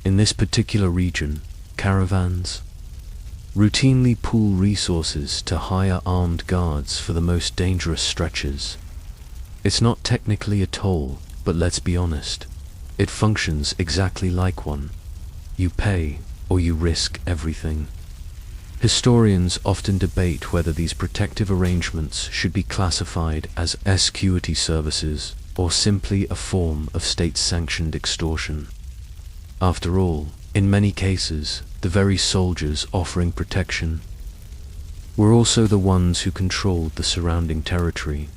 In this particular region, caravans routinely pool resources to hire armed guards for the most dangerous stretches. It's not technically a toll, but let's be honest, it functions exactly like one. You pay, or you risk everything. Historians often debate whether these protective arrangements should be classified as security services or simply a form of state-sanctioned extortion. After all, in many cases, the very soldiers offering protection were also the ones who controlled the surrounding territory,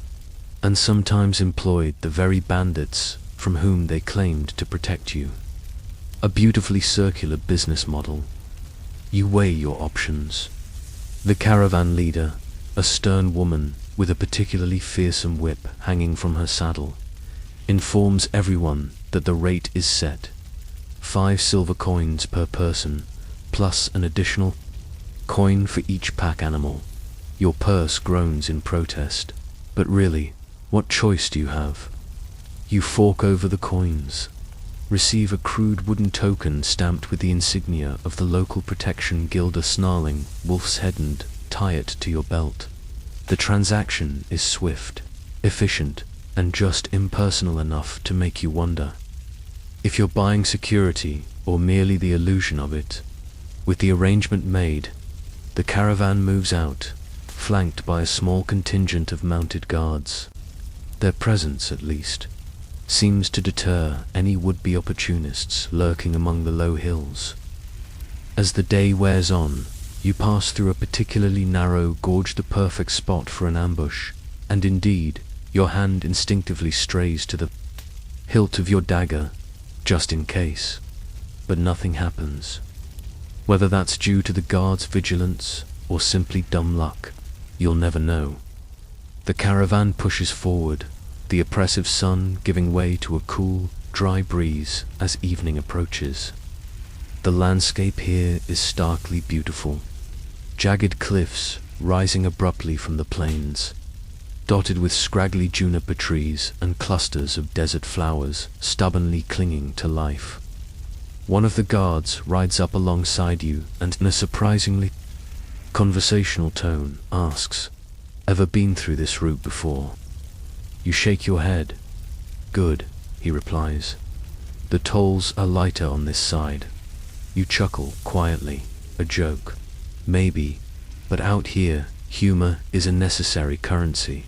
and sometimes employed the very bandits from whom they claimed to protect you. A beautifully circular business model. You weigh your options. The caravan leader, a stern woman with a particularly fearsome whip hanging from her saddle, informs everyone that the rate is set: 5 silver coins per person, plus an additional coin for each pack animal. Your purse groans in protest, but really, what choice do you have? You fork over the coins, receive a crude wooden token stamped with the insignia of the local protection guild, a snarling wolf's head, and tie it to your belt. The transaction is swift, efficient, and just impersonal enough to make you wonder if you're buying security or merely the illusion of it. With the arrangement made, the caravan moves out, flanked by a small contingent of mounted guards. Their presence, at least, seems to deter any would-be opportunists lurking among the low hills. As the day wears on, you pass through a particularly narrow gorge, the perfect spot for an ambush, and indeed, your hand instinctively strays to the hilt of your dagger, just in case. But nothing happens. Whether that's due to the guards' vigilance or simply dumb luck, you'll never know. The caravan pushes forward, the oppressive sun giving way to a cool, dry breeze as evening approaches. The landscape here is starkly beautiful. Jagged cliffs rising abruptly from the plains, dotted with scraggly juniper trees and clusters of desert flowers stubbornly clinging to life. One of the guards rides up alongside you and, in a surprisingly conversational tone, asks, "Ever been through this route before?" You shake your head. "Good," he replies. "The tolls are lighter on this side." You chuckle quietly, a joke. Maybe, but out here, humor is a necessary currency,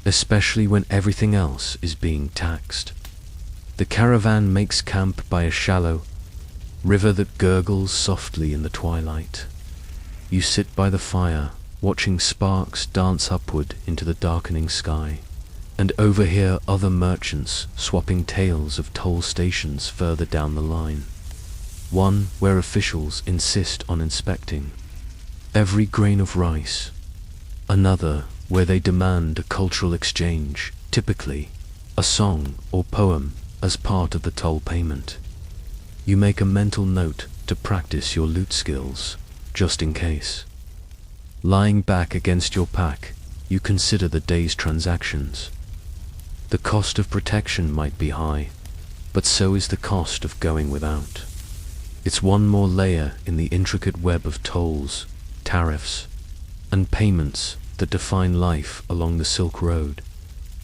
especially when everything else is being taxed. The caravan makes camp by a shallow river that gurgles softly in the twilight. You sit by the fire, watching sparks dance upward into the darkening sky, and overhear other merchants swapping tales of toll stations further down the line. One where officials insist on inspecting every grain of rice. Another where they demand a cultural exchange, typically a song or poem, as part of the toll payment. You make a mental note to practice your loot skills, just in case. Lying back against your pack, you consider the day's transactions. The cost of protection might be high, but so is the cost of going without. It's one more layer in the intricate web of tolls, tariffs, and payments that define life along the Silk Road.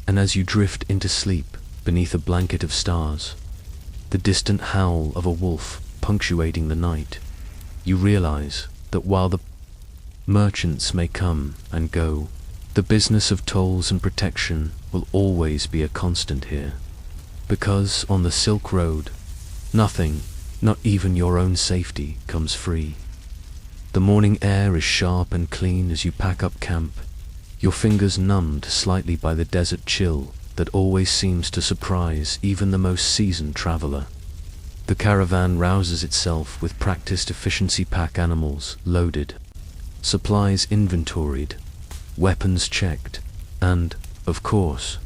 And as you drift into sleep beneath a blanket of stars, the distant howl of a wolf punctuating the night, you realize that while the merchants may come and go, the business of tolls and protection will always be a constant here. Because on the Silk Road, nothing, not even your own safety, comes free. The morning air is sharp and clean as you pack up camp, your fingers numbed slightly by the desert chill that always seems to surprise even the most seasoned traveler. The caravan rouses itself with practiced efficiency, pack animals loaded, supplies inventoried, weapons checked, and, of course,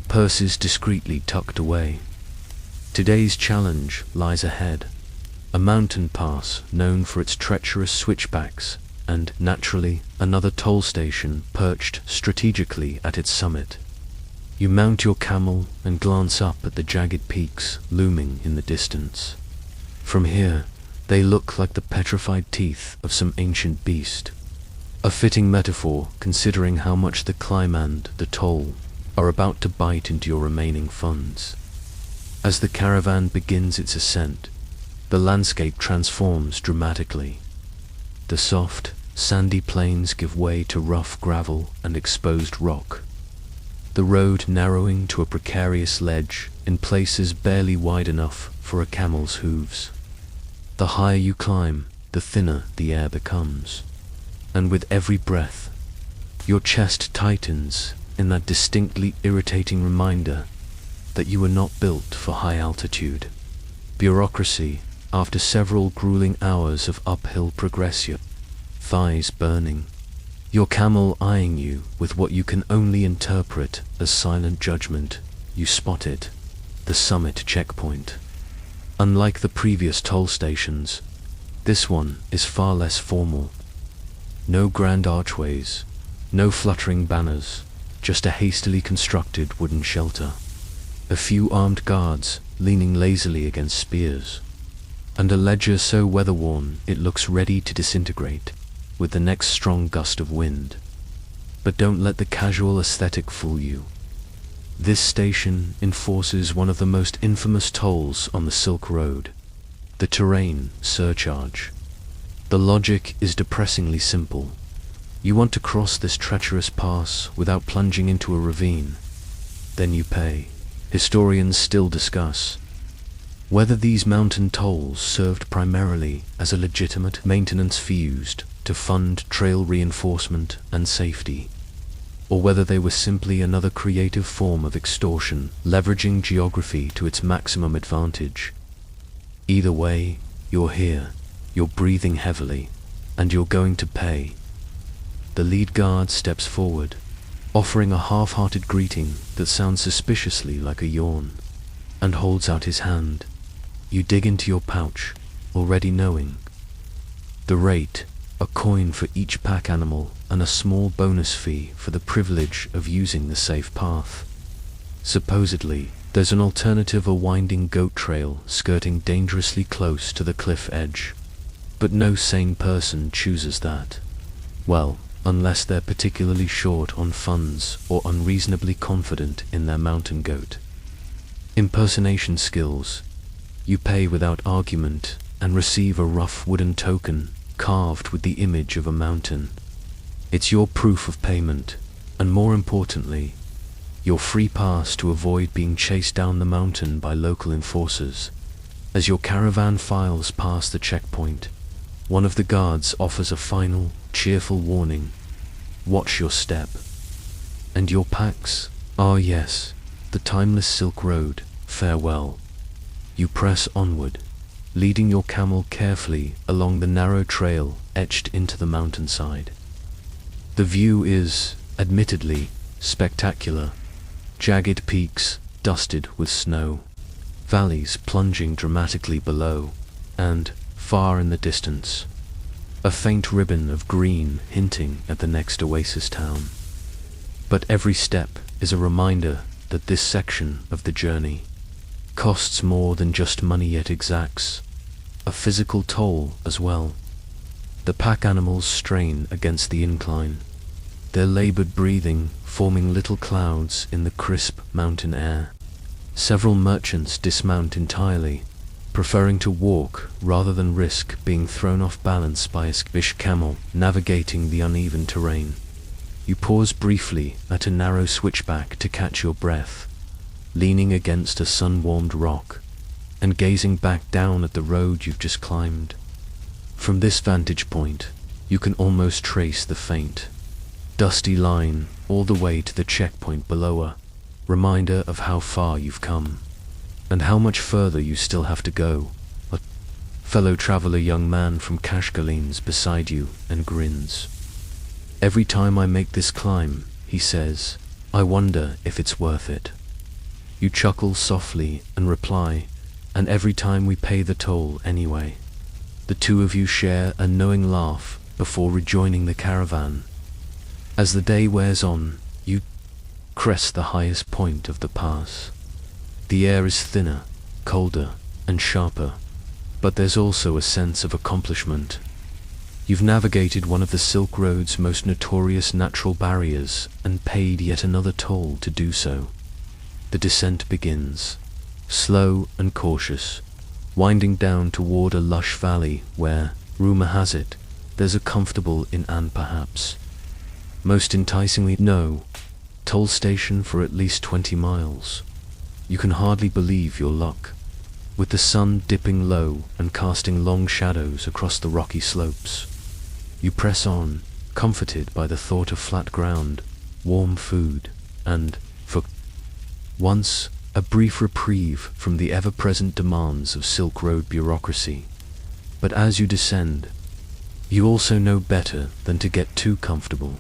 purses discreetly tucked away. Today's challenge lies ahead. A mountain pass known for its treacherous switchbacks, and, naturally, another toll station perched strategically at its summit. You mount your camel and glance up at the jagged peaks looming in the distance. From here, they look like the petrified teeth of some ancient beast. A fitting metaphor considering how much the climb and the toll are about to bite into your remaining funds. As the caravan begins its ascent, the landscape transforms dramatically. The soft, sandy plains give way to rough gravel and exposed rock. The road narrowing to a precarious ledge, in places barely wide enough for a camel's hooves. The higher you climb, the thinner the air becomes. And with every breath, your chest tightens in that distinctly irritating reminder that you were not built for high altitude. Bureaucracy, after several grueling hours of uphill progression, thighs burning, your camel eyeing you with what you can only interpret as silent judgment, you spot it, the summit checkpoint. Unlike the previous toll stations, this one is far less formal. No grand archways, no fluttering banners, just a hastily constructed wooden shelter. A few armed guards leaning lazily against spears, and a ledger so weather-worn it looks ready to disintegrate with the next strong gust of wind. But don't let the casual aesthetic fool you. This station enforces one of the most infamous tolls on the Silk Road, the terrain surcharge. The logic is depressingly simple. You want to cross this treacherous pass without plunging into a ravine. Then you pay. Historians still discuss whether these mountain tolls served primarily as a legitimate maintenance fee used to fund trail reinforcement and safety, or whether they were simply another creative form of extortion, leveraging geography to its maximum advantage. Either way, you're here, you're breathing heavily, and you're going to pay. The lead guard steps forward, offering a half-hearted greeting that sounds suspiciously like a yawn, and holds out his hand. You dig into your pouch, already knowing the rate: a coin for each pack animal and a small bonus fee for the privilege of using the safe path. Supposedly, there's an alternative, a winding goat trail skirting dangerously close to the cliff edge. But no sane person chooses that. Well, unless they're particularly short on funds or unreasonably confident in their mountain goat impersonation skills. You pay without argument and receive a rough wooden token carved with the image of a mountain. It's your proof of payment, and more importantly, your free pass to avoid being chased down the mountain by local enforcers. As your caravan files past the checkpoint, one of the guards offers a final, cheerful warning: watch your step. And your packs? Ah yes, the timeless Silk Road, farewell. You press onward, leading your camel carefully along the narrow trail etched into the mountainside. The view is, admittedly, spectacular. Jagged peaks dusted with snow, valleys plunging dramatically below, and, far in the distance, a faint ribbon of green hinting at the next oasis town. But every step is a reminder that this section of the journey costs more than just money, yet exacts a physical toll as well. The pack animals strain against the incline, their labored breathing forming little clouds in the crisp mountain air. Several merchants dismount entirely, preferring to walk rather than risk being thrown off balance by a skittish camel navigating the uneven terrain. You pause briefly at a narrow switchback to catch your breath, leaning against a sun-warmed rock and gazing back down at the road you've just climbed. From this vantage point, you can almost trace the faint, dusty line all the way to the checkpoint below her. reminder of how far you've come, and how much further you still have to go. A fellow traveler young man from Kashgar leans beside you and grins. Every time I make this climb, he says, I wonder if it's worth it. You chuckle softly and reply, and every time we pay the toll anyway. The two of you share a knowing laugh before rejoining the caravan. As the day wears on, you crest the highest point of the pass. The air is thinner, colder, and sharper, but there's also a sense of accomplishment. You've navigated one of the Silk Road's most notorious natural barriers and paid yet another toll to do so. The descent begins, slow and cautious, winding down toward a lush valley where, rumor has it, there's a comfortable inn and perhaps, most enticingly, no toll station for at least 20 miles. You can hardly believe your luck, with the sun dipping low and casting long shadows across the rocky slopes. You press on, comforted by the thought of flat ground, warm food, and, for once, a brief reprieve from the ever-present demands of Silk Road bureaucracy. But as you descend, you also know better than to get too comfortable.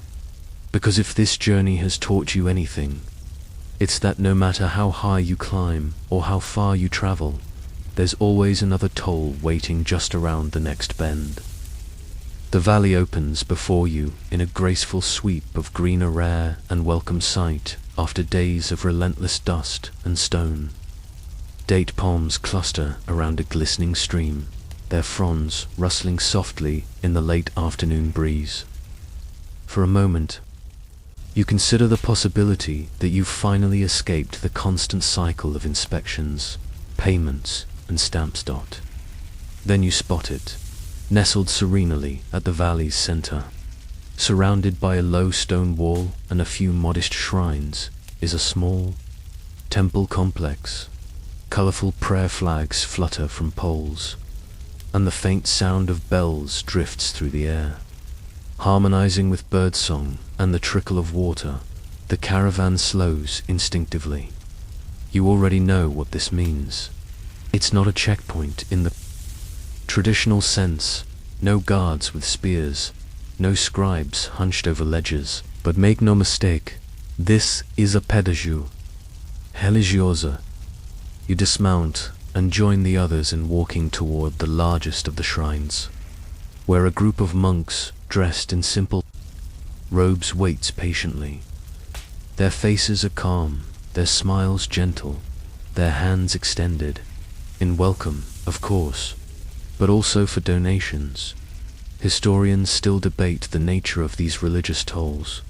Because if this journey has taught you anything, it's that no matter how high you climb or how far you travel, there's always another toll waiting just around the next bend. The valley opens before you in a graceful sweep of green, a rare and welcome sight after days of relentless dust and stone. Date palms cluster around a glistening stream, their fronds rustling softly in the late afternoon breeze. For a moment, you consider the possibility that you've finally escaped the constant cycle of inspections, payments, and stamps. Then you spot it, nestled serenely at the valley's center. Surrounded by a low stone wall and a few modest shrines, is a small temple complex. Colorful prayer flags flutter from poles, and the faint sound of bells drifts through the air. Harmonizing with birdsong and the trickle of water, the caravan slows instinctively. You already know what this means. It's not a checkpoint in the traditional sense, no guards with spears, no scribes hunched over ledgers, but make no mistake, this is a pédagogue religiosa. You dismount and join the others in walking toward the largest of the shrines, where a group of monks dressed in simple robes waits patiently. Their faces are calm, their smiles gentle, their hands extended, in welcome, of course, but also for donations. Historians still debate the nature of these religious tolls.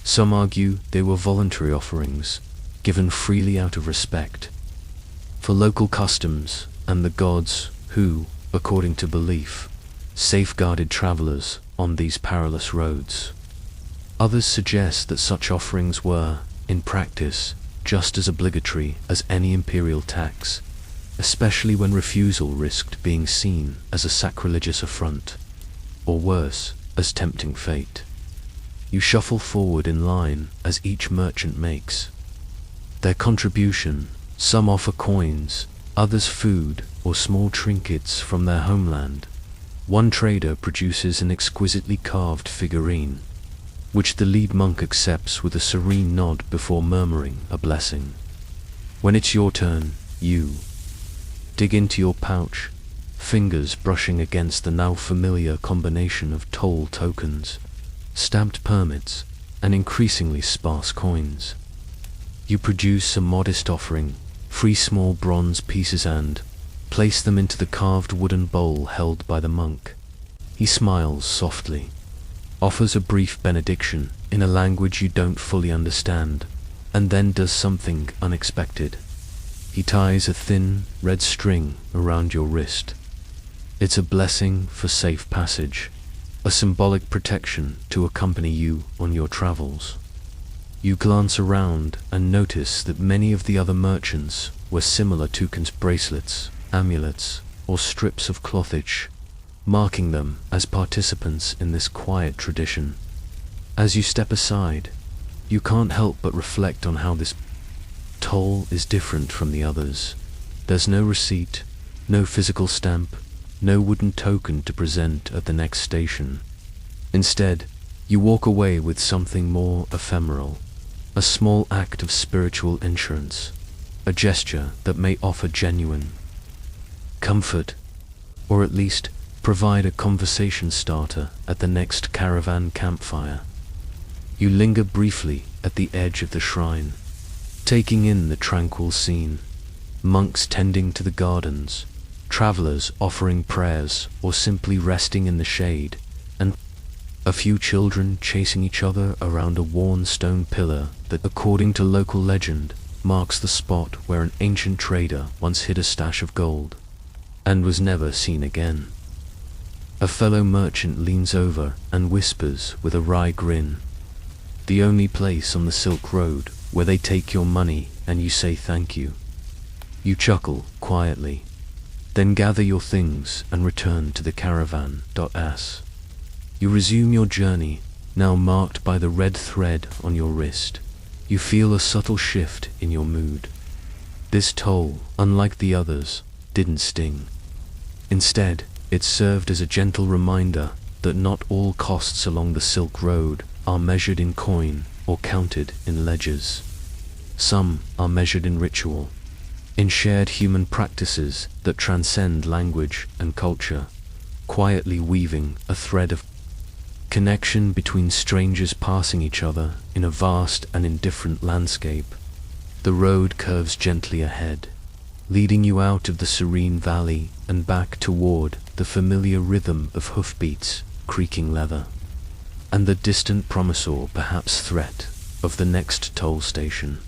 Some argue they were voluntary offerings, given freely out of respect for local customs and the gods who, according to belief, safeguarded travelers on these perilous roads. Others suggest that such offerings were, in practice, just as obligatory as any imperial tax, especially when refusal risked being seen as a sacrilegious affront, or worse, as tempting fate. You shuffle forward in line as each merchant makes their contribution. Some offer coins, others food or small trinkets from their homeland. One trader produces an exquisitely carved figurine, which the lead monk accepts with a serene nod before murmuring a blessing. When it's your turn, you dig into your pouch, fingers brushing against the now familiar combination of toll tokens, stamped permits, and increasingly sparse coins. You produce a modest offering, 3 small bronze pieces, and place them into the carved wooden bowl held by the monk. He smiles softly, offers a brief benediction in a language you don't fully understand, and then does something unexpected. He ties a thin, red string around your wrist. It's a blessing for safe passage, a symbolic protection to accompany you on your travels. You glance around and notice that many of the other merchants wear similar tokens, bracelets, amulets, or strips of clothage, marking them as participants in this quiet tradition. As you step aside, you can't help but reflect on how this toll is different from the others. There's no receipt, no physical stamp, no wooden token to present at the next station. Instead, you walk away with something more ephemeral, a small act of spiritual insurance, a gesture that may offer genuine comfort, or at least provide a conversation starter at the next caravan campfire. You linger briefly at the edge of the shrine, taking in the tranquil scene, monks tending to the gardens, travelers offering prayers or simply resting in the shade, and a few children chasing each other around a worn stone pillar that, according to local legend, marks the spot where an ancient trader once hid a stash of gold and was never seen again. A fellow merchant leans over and whispers with a wry grin, "The only place on the Silk Road where they take your money and you say thank you." You chuckle quietly, then gather your things and return to the caravan. You resume your journey, now marked by the red thread on your wrist. You feel a subtle shift in your mood. This toll, unlike the others, didn't sting. Instead, it served as a gentle reminder that not all costs along the Silk Road are measured in coin or counted in ledgers. Some are measured in ritual, in shared human practices that transcend language and culture, quietly weaving a thread of connection between strangers passing each other in a vast and indifferent landscape. The road curves gently ahead, leading you out of the serene valley and back toward the familiar rhythm of hoofbeats, creaking leather, and the distant promise or perhaps threat of the next toll station.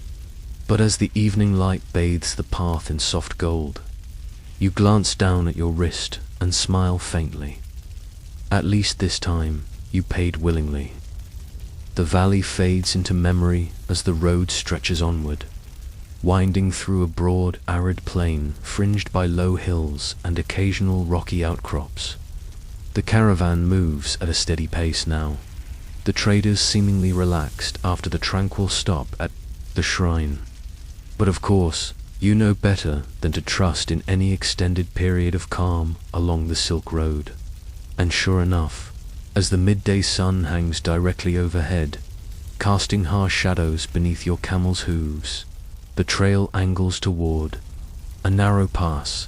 But as the evening light bathes the path in soft gold, you glance down at your wrist and smile faintly. At least this time, you paid willingly. The valley fades into memory as the road stretches onward, winding through a broad, arid plain fringed by low hills and occasional rocky outcrops. The caravan moves at a steady pace now, the traders seemingly relaxed after the tranquil stop at the shrine. But of course, you know better than to trust in any extended period of calm along the Silk Road. And sure enough, as the midday sun hangs directly overhead, casting harsh shadows beneath your camel's hooves, the trail angles toward a narrow pass.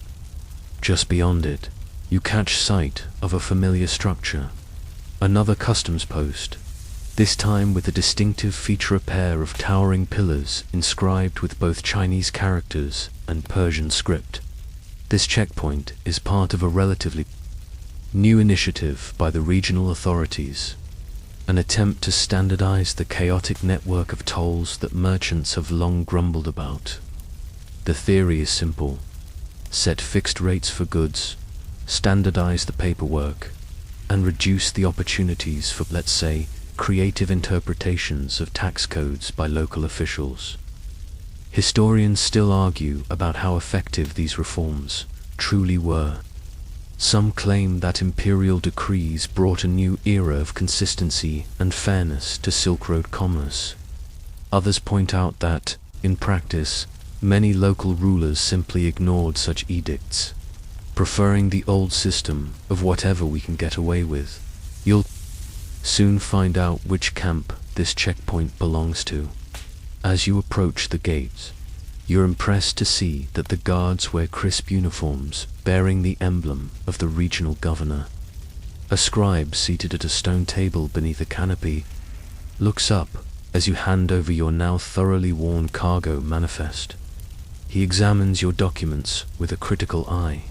Just beyond it, you catch sight of a familiar structure, another customs post, this time with a distinctive feature, a pair of towering pillars inscribed with both Chinese characters and Persian script. This checkpoint is part of a relatively new initiative by the regional authorities, an attempt to standardize the chaotic network of tolls that merchants have long grumbled about. The theory is simple: set fixed rates for goods, standardize the paperwork, and reduce the opportunities for, let's say, creative interpretations of tax codes by local officials. Historians still argue about how effective these reforms truly were. Some claim that imperial decrees brought a new era of consistency and fairness to Silk Road commerce. Others point out that, in practice, many local rulers simply ignored such edicts, preferring the old system of whatever we can get away with. You'll soon find out which camp this checkpoint belongs to. As you approach the gates, you're impressed to see that the guards wear crisp uniforms bearing the emblem of the regional governor. A scribe seated at a stone table beneath a canopy looks up as you hand over your now thoroughly worn cargo manifest. He examines your documents with a critical eye,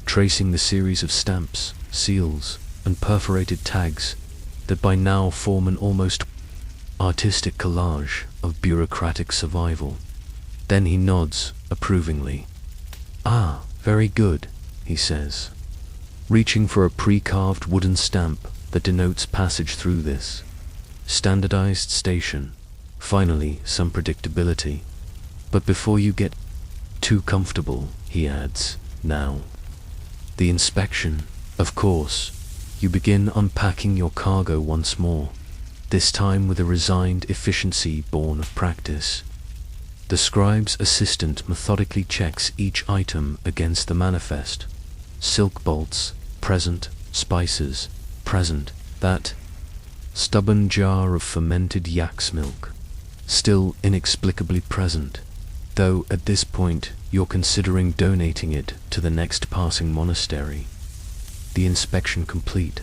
tracing the series of stamps, seals, and perforated tags that by now form an almost artistic collage of bureaucratic survival. Then he nods approvingly. "Ah, very good," he says, reaching for a pre-carved wooden stamp that denotes passage through this standardized station. Finally, some predictability. But before you get too comfortable, he adds, "now, the inspection." Of course, you begin unpacking your cargo once more, this time with a resigned efficiency born of practice. The scribe's assistant methodically checks each item against the manifest. Silk bolts, present. Spices, present. That stubborn jar of fermented yak's milk, still inexplicably present, though at this point you're considering donating it to the next passing monastery. The inspection complete.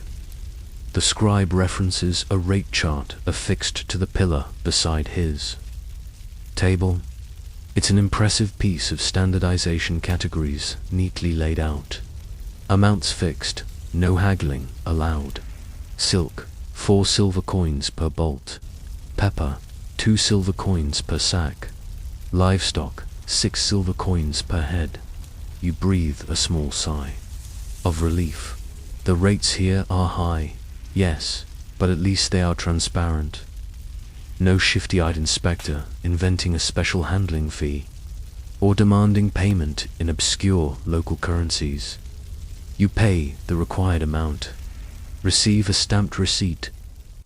The scribe references a rate chart affixed to the pillar beside his table. It's an impressive piece of standardization categories neatly laid out. Amounts fixed, no haggling allowed. Silk, 4 silver coins per bolt. Pepper, 2 silver coins per sack. Livestock, 6 silver coins per head. You breathe a small sigh of relief. The rates here are high, yes, but at least they are transparent. No shifty-eyed inspector inventing a special handling fee, or demanding payment in obscure local currencies. You pay the required amount, receive a stamped receipt,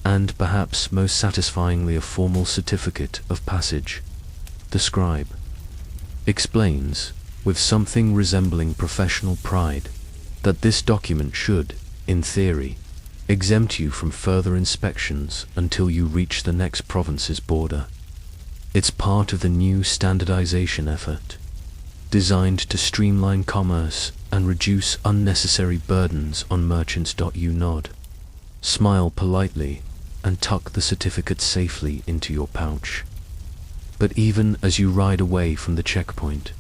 and perhaps most satisfyingly a formal certificate of passage. The scribe explains, with something resembling professional pride, that this document should, in theory, exempt you from further inspections until you reach the next province's border. It's part of the new standardization effort, designed to streamline commerce and reduce unnecessary burdens on merchants. You nod, smile politely, and tuck the certificate safely into your pouch. But even as you ride away from the checkpoint,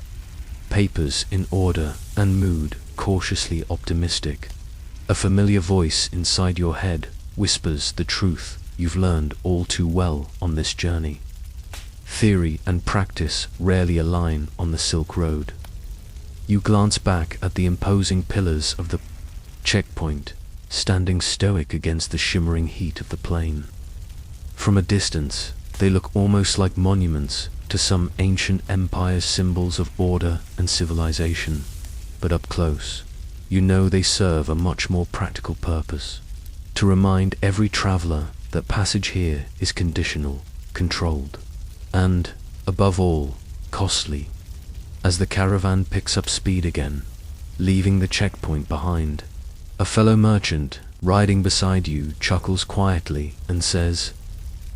papers in order and mood cautiously optimistic, a familiar voice inside your head whispers the truth you've learned all too well on this journey. Theory and practice rarely align on the Silk Road. You glance back at the imposing pillars of the checkpoint, standing stoic against the shimmering heat of the plain. From a distance, they look almost like monuments to some ancient empire's symbols of order and civilization. But up close, you know they serve a much more practical purpose: to remind every traveler that passage here is conditional, controlled, and, above all, costly. As the caravan picks up speed again, leaving the checkpoint behind, a fellow merchant riding beside you chuckles quietly and says,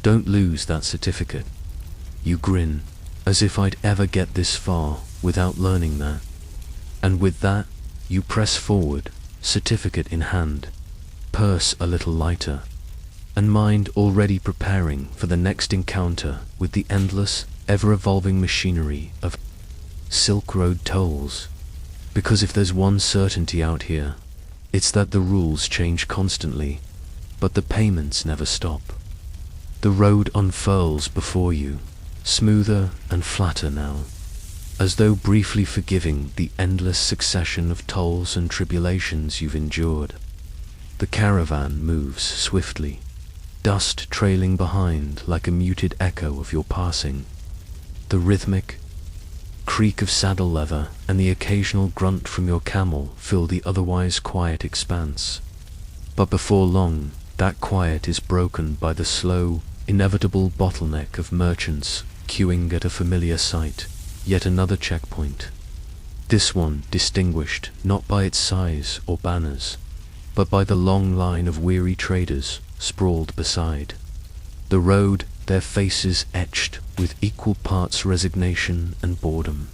"Don't lose that certificate." You grin, as if I'd ever get this far without learning that. And with that, you press forward, certificate in hand, purse a little lighter, and mind already preparing for the next encounter with the endless, ever-evolving machinery of Silk Road tolls. Because if there's one certainty out here, it's that the rules change constantly, but the payments never stop. The road unfurls before you, smoother and flatter now, as though briefly forgiving the endless succession of tolls and tribulations you've endured. The caravan moves swiftly, dust trailing behind like a muted echo of your passing. The rhythmic creak of saddle leather and the occasional grunt from your camel fill the otherwise quiet expanse. But before long, that quiet is broken by the slow, inevitable bottleneck of merchants queuing at a familiar sight, yet another checkpoint. This one distinguished not by its size or banners, but by the long line of weary traders sprawled beside the road, their faces etched with equal parts resignation and boredom.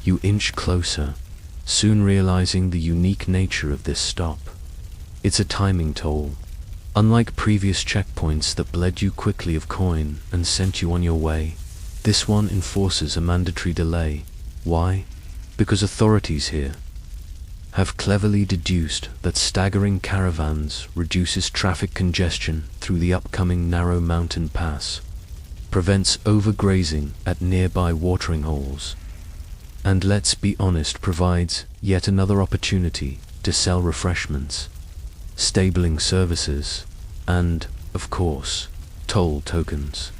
You inch closer, soon realizing the unique nature of this stop. It's a timing toll. Unlike previous checkpoints that bled you quickly of coin and sent you on your way, this one enforces a mandatory delay. Why? Because authorities here have cleverly deduced that staggering caravans reduces traffic congestion through the upcoming narrow mountain pass, prevents overgrazing at nearby watering holes, and, let's be honest, provides yet another opportunity to sell refreshments, stabling services, and, of course, toll tokens.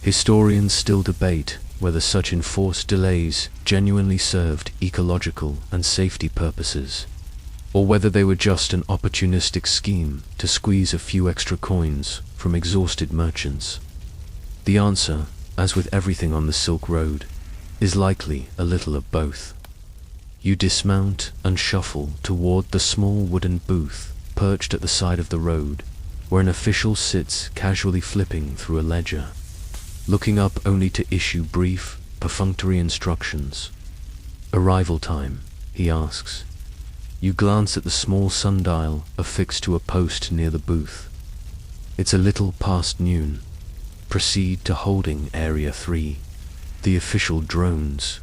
Historians still debate whether such enforced delays genuinely served ecological and safety purposes, or whether they were just an opportunistic scheme to squeeze a few extra coins from exhausted merchants. The answer as with everything on the Silk Road, is likely a little of both. You dismount and shuffle toward the small wooden booth perched at the side of the road, where an official sits casually flipping through a ledger, looking up only to issue brief, perfunctory instructions. "Arrival time," he asks. You glance at the small sundial affixed to a post near the booth. It's a little past noon. Proceed to holding Area 3. The official drones,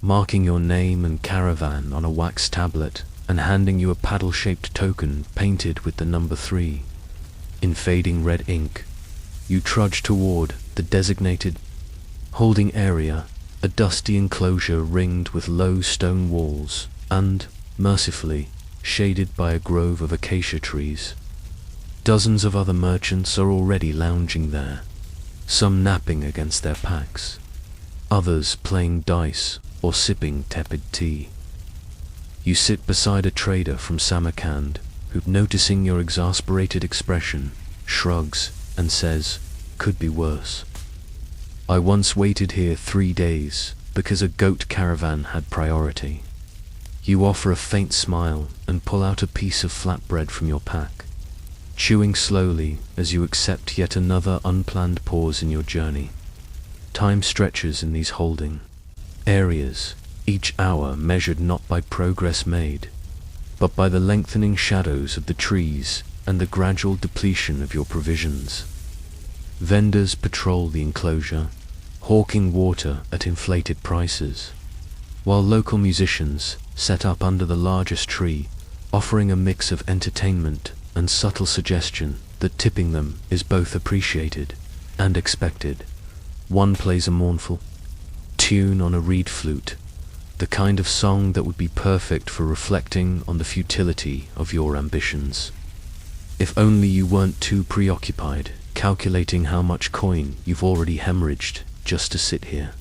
marking your name and caravan on a wax tablet and handing you a paddle-shaped token painted with the number 3. In fading red ink, you trudge toward the designated holding area, a dusty enclosure ringed with low stone walls and, mercifully, shaded by a grove of acacia trees. Dozens of other merchants are already lounging there, some napping against their packs, others playing dice or sipping tepid tea. You sit beside a trader from Samarkand who, noticing your exasperated expression, shrugs and says, "Could be worse. I once waited here 3 days because a goat caravan had priority." You offer a faint smile and pull out a piece of flatbread from your pack, chewing slowly as you accept yet another unplanned pause in your journey. Time stretches in these holding areas, each hour measured not by progress made, but by the lengthening shadows of the trees and the gradual depletion of your provisions. Vendors patrol the enclosure, hawking water at inflated prices, while local musicians set up under the largest tree, offering a mix of entertainment and subtle suggestion that tipping them is both appreciated and expected. One plays a mournful tune on a reed flute, the kind of song that would be perfect for reflecting on the futility of your ambitions. If only you weren't too preoccupied calculating how much coin you've already hemorrhaged just to sit here.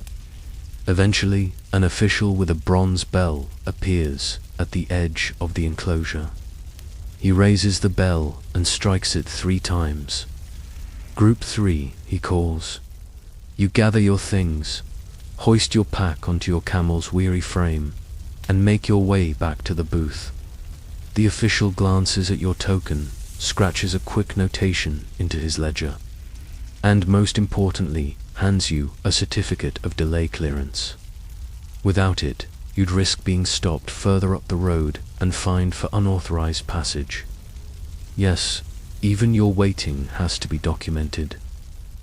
Eventually, an official with a bronze bell appears at the edge of the enclosure. He raises the bell and strikes it 3 times. "Group 3, he calls. You gather your things, hoist your pack onto your camel's weary frame, and make your way back to the booth. The official glances at your token, scratches a quick notation into his ledger, and most importantly, hands you a certificate of delay clearance. Without it, you'd risk being stopped further up the road and fined for unauthorized passage. Yes, even your waiting has to be documented.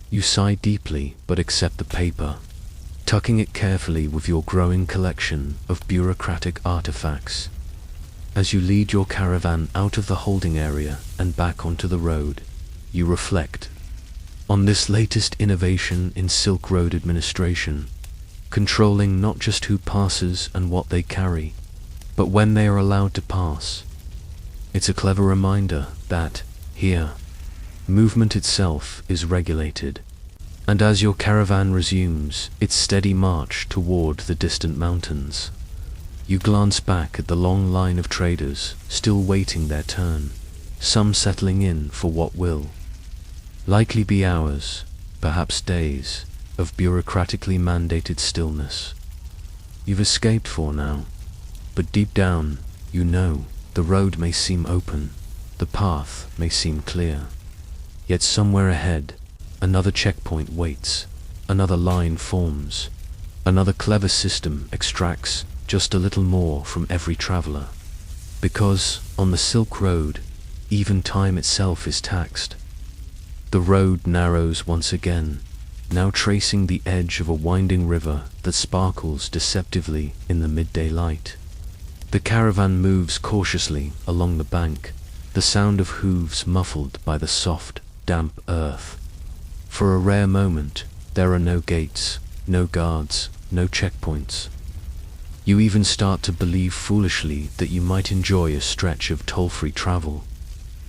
You sigh deeply but accept the paper, tucking it carefully with your growing collection of bureaucratic artifacts. As you lead your caravan out of the holding area and back onto the road, you reflect on this latest innovation in Silk Road administration, controlling not just who passes and what they carry, but when they are allowed to pass. It's a clever reminder that, here, movement itself is regulated, and as your caravan resumes its steady march toward the distant mountains, you glance back at the long line of traders still waiting their turn, some settling in for what will likely be hours, perhaps days, of bureaucratically mandated stillness. You've escaped for now, but deep down, you know the road may seem open, the path may seem clear, yet somewhere ahead, another checkpoint waits, another line forms, another clever system extracts just a little more from every traveler. Because, on the Silk Road, even time itself is taxed. The road narrows once again, now tracing the edge of a winding river that sparkles deceptively in the midday light. The caravan moves cautiously along the bank, the sound of hooves muffled by the soft, damp earth. For a rare moment, there are no gates, no guards, no checkpoints. You even start to believe foolishly that you might enjoy a stretch of toll-free travel.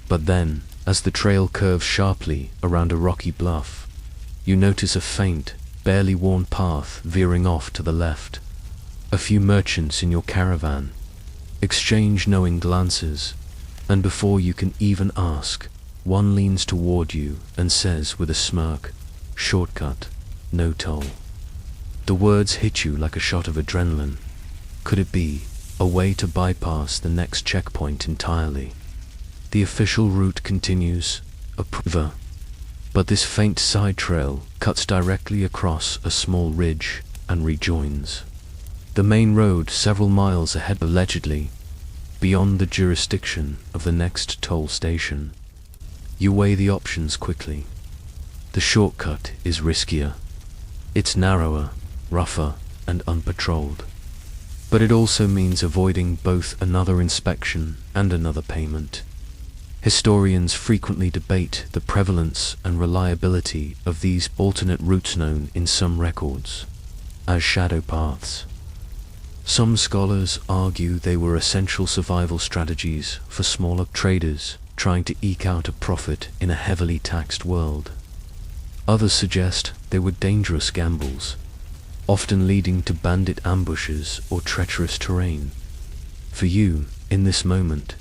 But then, as the trail curves sharply around a rocky bluff, you notice a faint, barely worn path veering off to the left. A few merchants in your caravan exchange knowing glances, and before you can even ask, one leans toward you and says with a smirk, "Shortcut." no toll. The words hit you like a shot of adrenaline. Could it be a way to bypass the next checkpoint entirely? The official route continues upriver, but this faint side trail cuts directly across a small ridge and rejoins the main road several miles ahead, allegedly beyond the jurisdiction of the next toll station. You weigh the options quickly. The shortcut is riskier. It's narrower, rougher, and unpatrolled. But it also means avoiding both another inspection and another payment. Historians frequently debate the prevalence and reliability of these alternate routes, known in some records as shadow paths. Some scholars argue they were essential survival strategies for smaller traders trying to eke out a profit in a heavily taxed world. Others suggest they were dangerous gambles, often leading to bandit ambushes or treacherous terrain. For you, in this moment,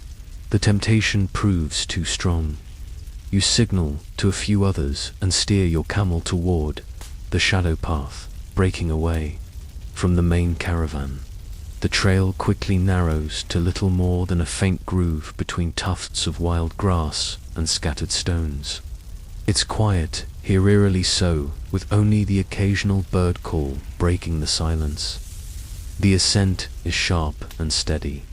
the temptation proves too strong. You signal to a few others and steer your camel toward the shadow path, breaking away from the main caravan. The trail quickly narrows to little more than a faint groove between tufts of wild grass and scattered stones. It's quiet, here eerily so, with only the occasional bird call breaking the silence. The ascent is sharp and steady,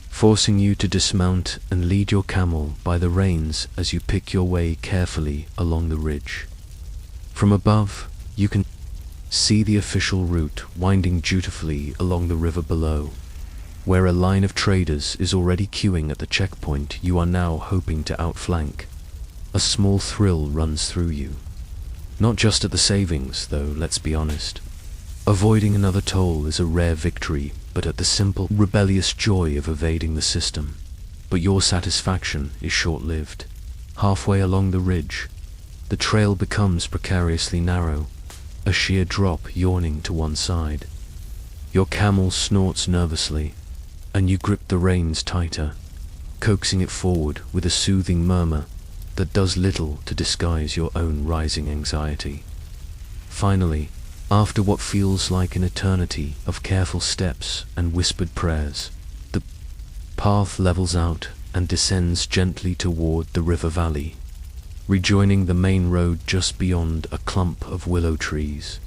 forcing you to dismount and lead your camel by the reins as you pick your way carefully along the ridge. From above, you can see the official route winding dutifully along the river below, where a line of traders is already queuing at the checkpoint you are now hoping to outflank. A small thrill runs through you. Not just at the savings, though, let's be honest. Avoiding another toll is a rare victory, but at the simple, rebellious joy of evading the system. But your satisfaction is short-lived. Halfway along the ridge, the trail becomes precariously narrow, a sheer drop yawning to one side. Your camel snorts nervously, and you grip the reins tighter, coaxing it forward with a soothing murmur that does little to disguise your own rising anxiety. Finally, after what feels like an eternity of careful steps and whispered prayers, the path levels out and descends gently toward the river valley, rejoining the main road just beyond a clump of willow trees.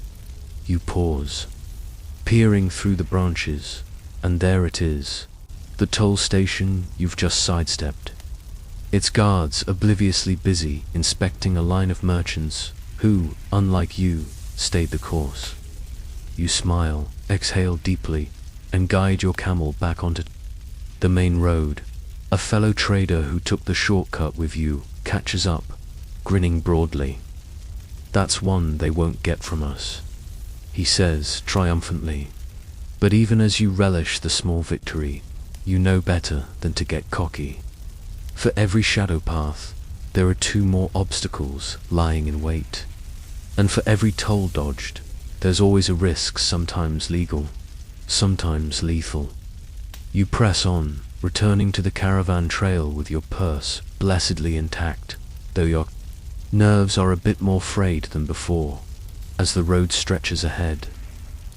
You pause, peering through the branches, and there it is, the toll station you've just sidestepped. Its guards obliviously busy inspecting a line of merchants who, unlike you, stayed the course. You smile, exhale deeply, and guide your camel back onto the main road. A fellow trader who took the shortcut with you catches up, grinning broadly. "That's one they won't get from us," he says triumphantly. But even as you relish the small victory, you know better than to get cocky. For every shadow path, there are two more obstacles lying in wait. And for every toll dodged, there's always a risk, sometimes legal, sometimes lethal. You press on, returning to the caravan trail with your purse blessedly intact, though your nerves are a bit more frayed than before. As the road stretches ahead,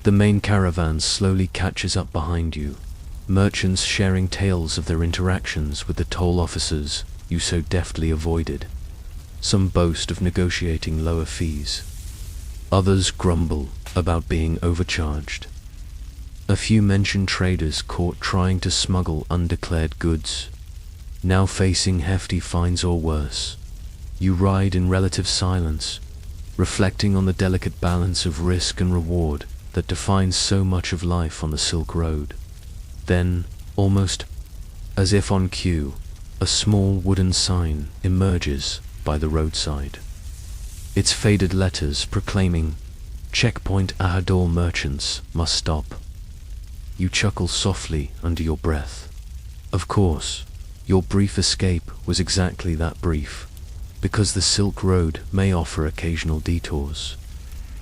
the main caravan slowly catches up behind you, merchants sharing tales of their interactions with the toll officers you so deftly avoided. Some boast of negotiating lower fees. Others grumble about being overcharged. A few mention traders caught trying to smuggle undeclared goods, now facing hefty fines or worse. You ride in relative silence, reflecting on the delicate balance of risk and reward that defines so much of life on the Silk Road. Then, almost as if on cue, a small wooden sign emerges by the roadside. Its faded letters proclaiming, "Checkpoint Ahadol merchants must stop." You chuckle softly under your breath. Of course, your brief escape was exactly that brief, because the Silk Road may offer occasional detours.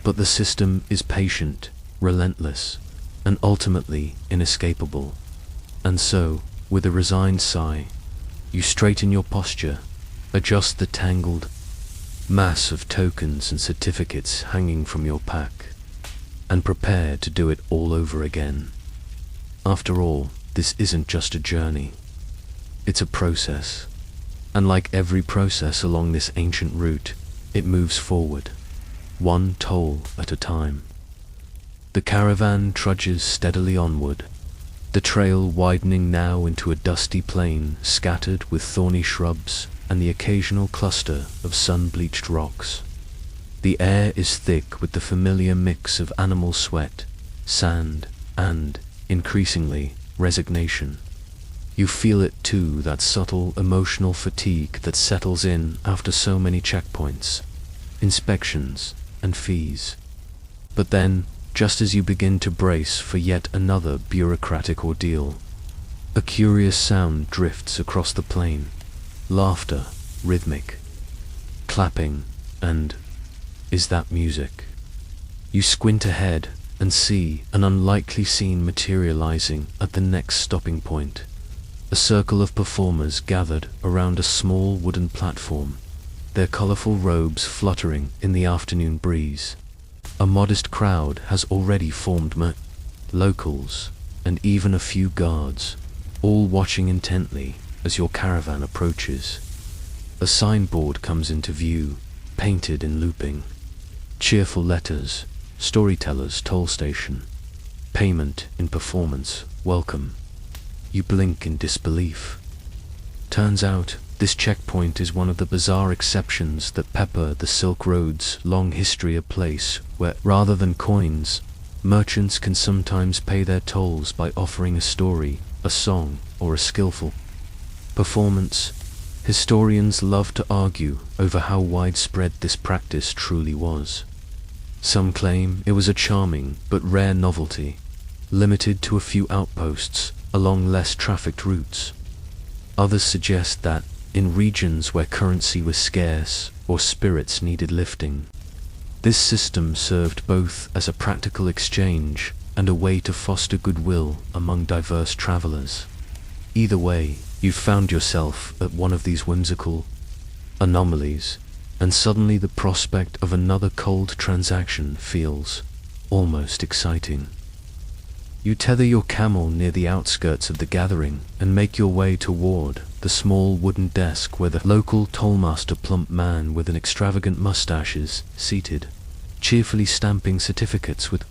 But the system is patient, relentless, and ultimately inescapable. And so, with a resigned sigh, you straighten your posture, adjust the tangled mass of tokens and certificates hanging from your pack, and prepare to do it all over again. After all, this isn't just a journey. It's a process. And like every process along this ancient route, it moves forward, one toll at a time. The caravan trudges steadily onward, the trail widening now into a dusty plain scattered with thorny shrubs and the occasional cluster of sun-bleached rocks. The air is thick with the familiar mix of animal sweat, sand, and, increasingly, resignation. You feel it too, that subtle emotional fatigue that settles in after so many checkpoints, inspections, and fees. But then, just as you begin to brace for yet another bureaucratic ordeal, a curious sound drifts across the plain. Laughter, rhythmic, clapping, and is that music? You squint ahead and see an unlikely scene materializing at the next stopping point. A circle of performers gathered around a small wooden platform, their colorful robes fluttering in the afternoon breeze. A modest crowd has already formed, locals, and even a few guards, all watching intently as your caravan approaches. A signboard comes into view, painted in looping. Cheerful letters, storytellers toll station, payment in performance, welcome. You blink in disbelief. Turns out, this checkpoint is one of the bizarre exceptions that pepper the Silk Road's long history, a place where, rather than coins, merchants can sometimes pay their tolls by offering a story, a song, or a skillful performance. Historians love to argue over how widespread this practice truly was. Some claim it was a charming but rare novelty, limited to a few outposts along less trafficked routes. Others suggest that, in regions where currency was scarce or spirits needed lifting, this system served both as a practical exchange and a way to foster goodwill among diverse travelers. Either way, you've found yourself at one of these whimsical anomalies, and suddenly the prospect of another cold transaction feels almost exciting. You tether your camel near the outskirts of the gathering and make your way toward the small wooden desk where the local tollmaster, plump man with an extravagant mustache, is seated, cheerfully stamping certificates with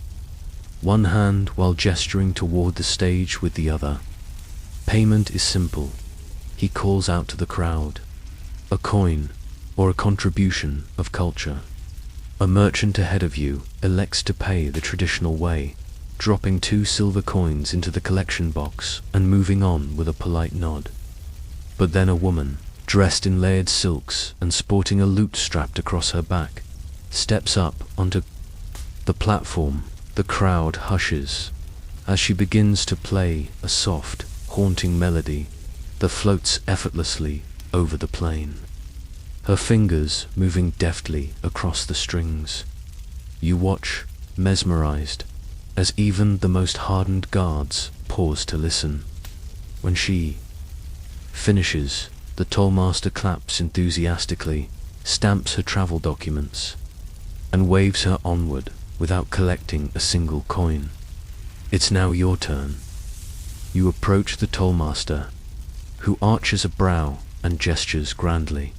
one hand while gesturing toward the stage with the other. Payment is simple. He calls out to the crowd. A coin, or a contribution of culture. A merchant ahead of you elects to pay the traditional way, dropping 2 silver coins into the collection box and moving on with a polite nod. But then a woman, dressed in layered silks and sporting a lute strapped across her back, steps up onto the platform. The crowd hushes as she begins to play a soft, haunting melody that floats effortlessly over the plain, her fingers moving deftly across the strings. You watch, mesmerized, as even the most hardened guards pause to listen. When she finishes, the tollmaster claps enthusiastically, stamps her travel documents, and waves her onward without collecting a single coin. It's now your turn. You approach the tollmaster, who arches a brow and gestures grandly.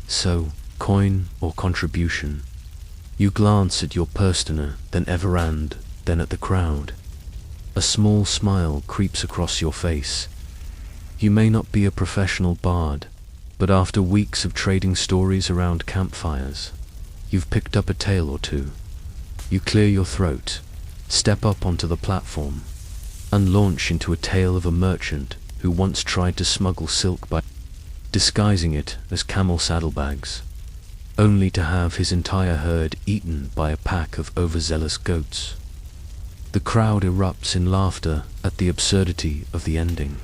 So, coin or contribution? You glance at your purstaner, then Everand, then at the crowd. A small smile creeps across your face. You may not be a professional bard, but after weeks of trading stories around campfires, you've picked up a tale or two. You clear your throat, step up onto the platform, and launch into a tale of a merchant who once tried to smuggle silk by disguising it as camel saddlebags, only to have his entire herd eaten by a pack of overzealous goats. The crowd erupts in laughter at the absurdity of the ending,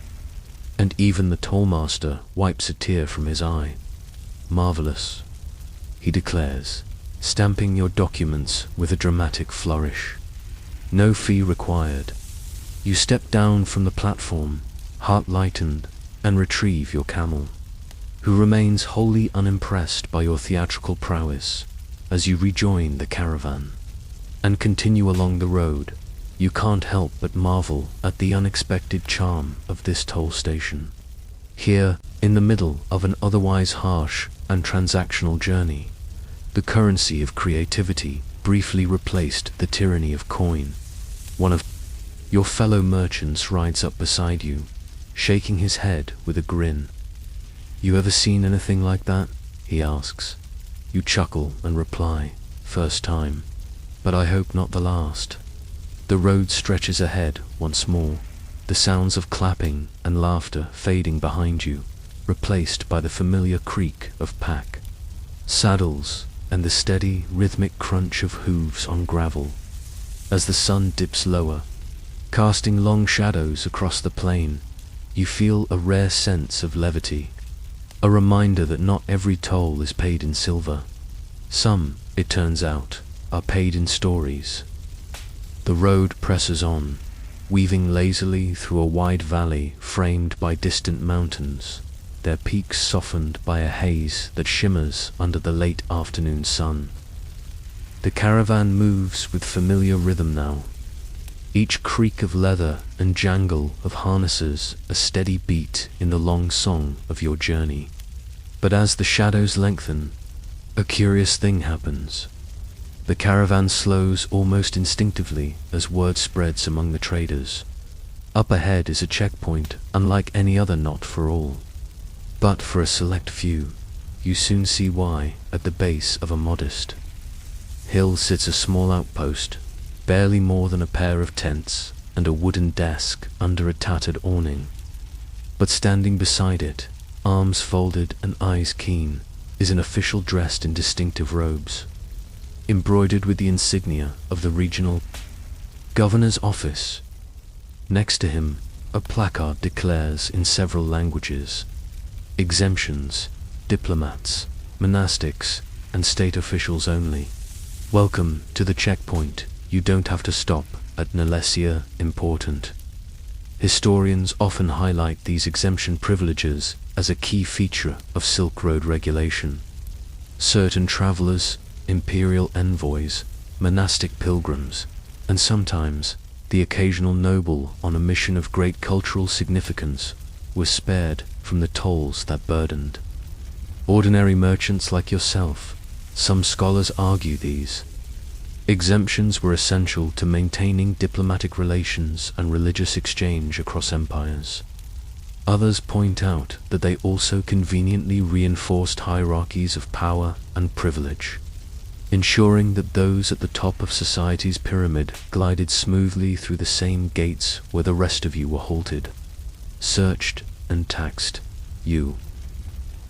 and even the tollmaster wipes a tear from his eye. Marvelous, he declares, stamping your documents with a dramatic flourish. No fee required. You step down from the platform, heart lightened, and retrieve your camel. who remains wholly unimpressed by your theatrical prowess as you rejoin the caravan and continue along the road. You can't help but marvel at the unexpected charm of this toll station. Here, in the middle of an otherwise harsh and transactional journey, the currency of creativity briefly replaced the tyranny of coin. One of your fellow merchants rides up beside you, shaking his head with a grin. "You ever seen anything like that?" he asks. You chuckle and reply, "First time, but I hope not the last." The road stretches ahead once more, the sounds of clapping and laughter fading behind you, replaced by the familiar creak of pack, saddles, and the steady, rhythmic crunch of hooves on gravel. As the sun dips lower, casting long shadows across the plain, you feel a rare sense of levity, a reminder that not every toll is paid in silver. Some, it turns out, are paid in stories. The road presses on, weaving lazily through a wide valley framed by distant mountains, their peaks softened by a haze that shimmers under the late afternoon sun. The caravan moves with familiar rhythm now, each creak of leather and jangle of harnesses a steady beat in the long song of your journey. But as the shadows lengthen, a curious thing happens. The caravan slows almost instinctively as word spreads among the traders. Up ahead is a checkpoint unlike any other not for all. But for a select few, you soon see why. At the base of a modest hill sits a small outpost, barely more than a pair of tents and a wooden desk under a tattered awning. But standing beside it, arms folded and eyes keen, is an official dressed in distinctive robes, embroidered with the insignia of the regional governor's office. Next to him, a placard declares in several languages: exemptions, diplomats, monastics, and state officials only. Welcome to the checkpoint. You don't have to stop at Nalesia important. Historians often highlight these exemption privileges as a key feature of Silk Road regulation. Certain travelers, imperial envoys, monastic pilgrims, and sometimes the occasional noble on a mission of great cultural significance were spared from the tolls that burdened ordinary merchants like yourself. Some scholars argue these exemptions were essential to maintaining diplomatic relations and religious exchange across empires. Others point out that they also conveniently reinforced hierarchies of power and privilege, ensuring that those at the top of society's pyramid glided smoothly through the same gates where the rest of you were halted, searched, and taxed. You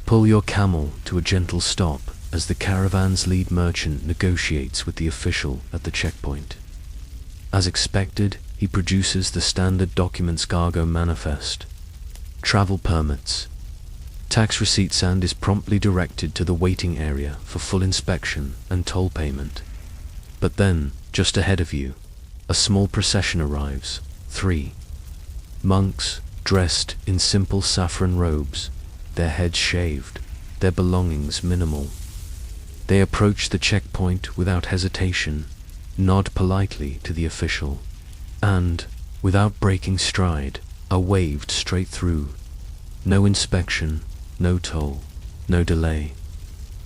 pull your camel to a gentle stop as the caravan's lead merchant negotiates with the official at the checkpoint. As expected, he produces the standard documents: cargo manifest, travel permits, tax receipts, and is promptly directed to the waiting area for full inspection and toll payment. But then, just ahead of you, a small procession arrives. 3 monks, dressed in simple saffron robes, their heads shaved, their belongings minimal. They approach the checkpoint without hesitation, nod politely to the official, and, without breaking stride, are waved straight through. No inspection, no toll, no delay.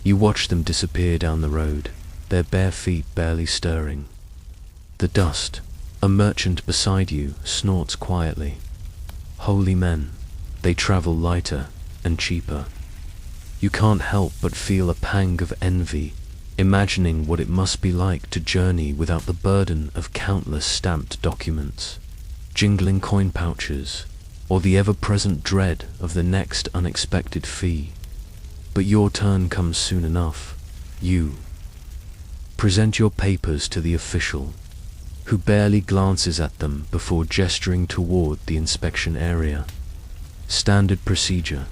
You watch them disappear down the road, their bare feet barely stirring. The dust. A merchant beside you snorts quietly. Holy men, they travel lighter and cheaper. You can't help but feel a pang of envy, imagining what it must be like to journey without the burden of countless stamped documents, jingling coin pouches, or the ever-present dread of the next unexpected fee. But your turn comes soon enough. You present your papers to the official, who barely glances at them before gesturing toward the inspection area. Standard procedure,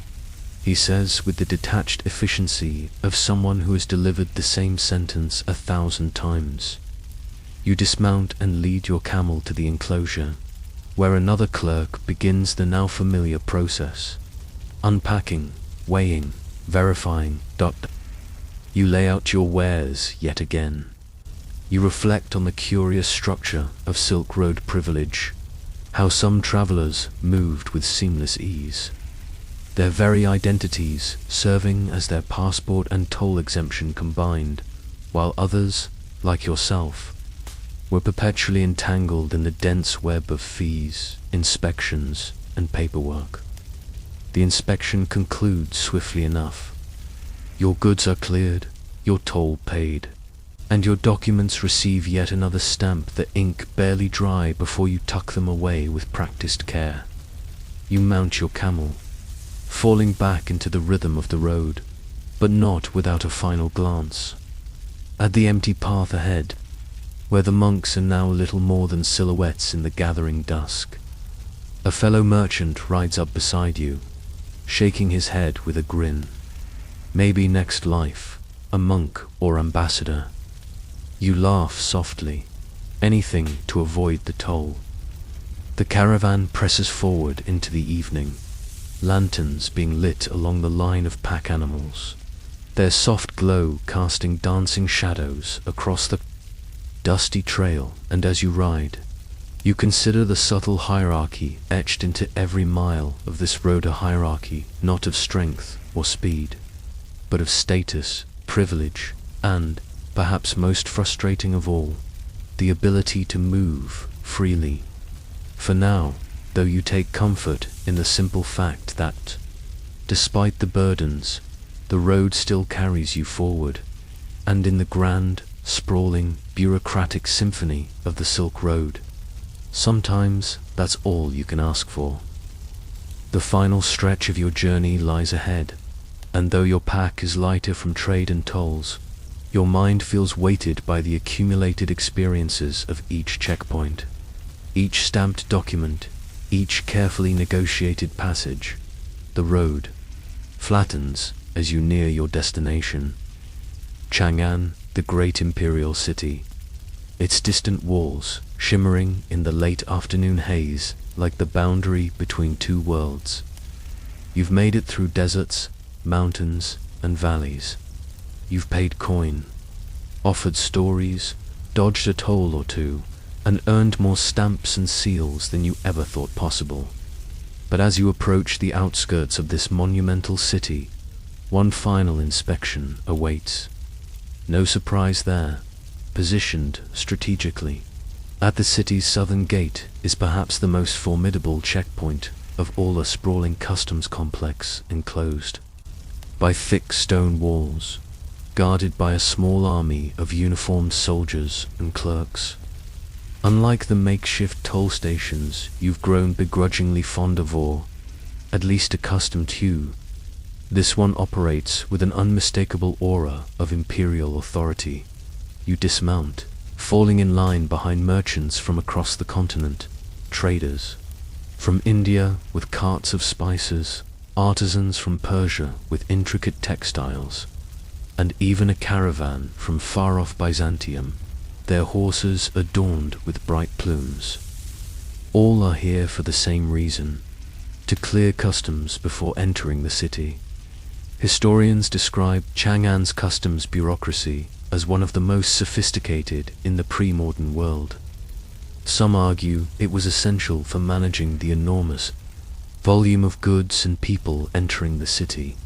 he says with the detached efficiency of someone who has delivered the same sentence 1,000 times. You dismount and lead your camel to the enclosure, where another clerk begins the now familiar process: unpacking, weighing, verifying. You lay out your wares yet again. You reflect on the curious structure of Silk Road privilege, how some travelers moved with seamless ease, their very identities serving as their passport and toll exemption combined, while others, like yourself, were perpetually entangled in the dense web of fees, inspections, and paperwork. The inspection concludes swiftly enough. Your goods are cleared, your toll paid, and your documents receive yet another stamp, the ink barely dry before you tuck them away with practiced care. You mount your camel, falling back into the rhythm of the road, but not without a final glance at the empty path ahead, where the monks are now little more than silhouettes in the gathering dusk. A fellow merchant rides up beside you, shaking his head with a grin. Maybe next life, a monk or ambassador. You laugh softly, anything to avoid the toll. The caravan presses forward into the evening, lanterns being lit along the line of pack animals, their soft glow casting dancing shadows across the dusty trail. And as you ride, you consider the subtle hierarchy etched into every mile of this road, a hierarchy not of strength or speed, but of status, privilege, and, perhaps most frustrating of all, the ability to move freely. For now, though you take comfort in the simple fact that, despite the burdens, the road still carries you forward, and in the grand, sprawling, bureaucratic symphony of the Silk Road, sometimes that's all you can ask for. The final stretch of your journey lies ahead, and though your pack is lighter from trade and tolls, your mind feels weighted by the accumulated experiences of each checkpoint, each stamped document, each carefully negotiated passage. The road flattens as you near your destination, Chang'an, the great imperial city, its distant walls shimmering in the late afternoon haze like the boundary between two worlds. You've made it through deserts, mountains, and valleys. You've paid coin, offered stories, dodged a toll or two, and earned more stamps and seals than you ever thought possible. But as you approach the outskirts of this monumental city, one final inspection awaits. No surprise there. Positioned strategically at the city's southern gate is perhaps the most formidable checkpoint of all, a sprawling customs complex enclosed by thick stone walls, guarded by a small army of uniformed soldiers and clerks. Unlike the makeshift toll stations you've grown begrudgingly fond of, or at least accustomed to, this one operates with an unmistakable aura of imperial authority. You dismount, falling in line behind merchants from across the continent, traders from India with carts of spices, artisans from Persia with intricate textiles, and even a caravan from far-off Byzantium, their horses adorned with bright plumes. All are here for the same reason: to clear customs before entering the city. Historians describe Chang'an's customs bureaucracy as one of the most sophisticated in the pre-modern world. Some argue it was essential for managing the enormous volume of goods and people entering the city.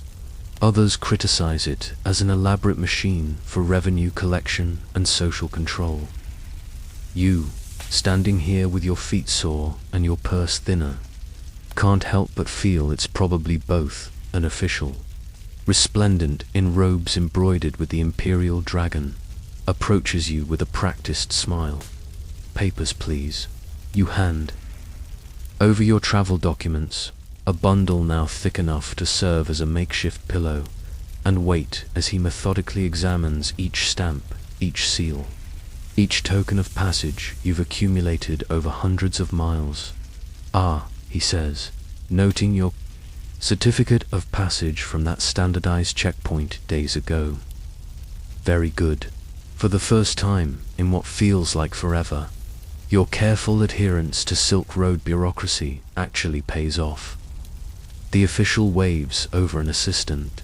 Others criticize it as an elaborate machine for revenue collection and social control. You, standing here with your feet sore and your purse thinner, can't help but feel it's probably both. An official, resplendent in robes embroidered with the imperial dragon, approaches you with a practiced smile. "Papers, please." You hand over your travel documents, a bundle now thick enough to serve as a makeshift pillow, and wait as he methodically examines each stamp, each seal, each token of passage you've accumulated over hundreds of miles. "Ah," he says, noting your certificate of passage from that standardized checkpoint days ago. "Very good. For the first time in what feels like forever, your careful adherence to Silk Road bureaucracy actually pays off." The official waves over an assistant,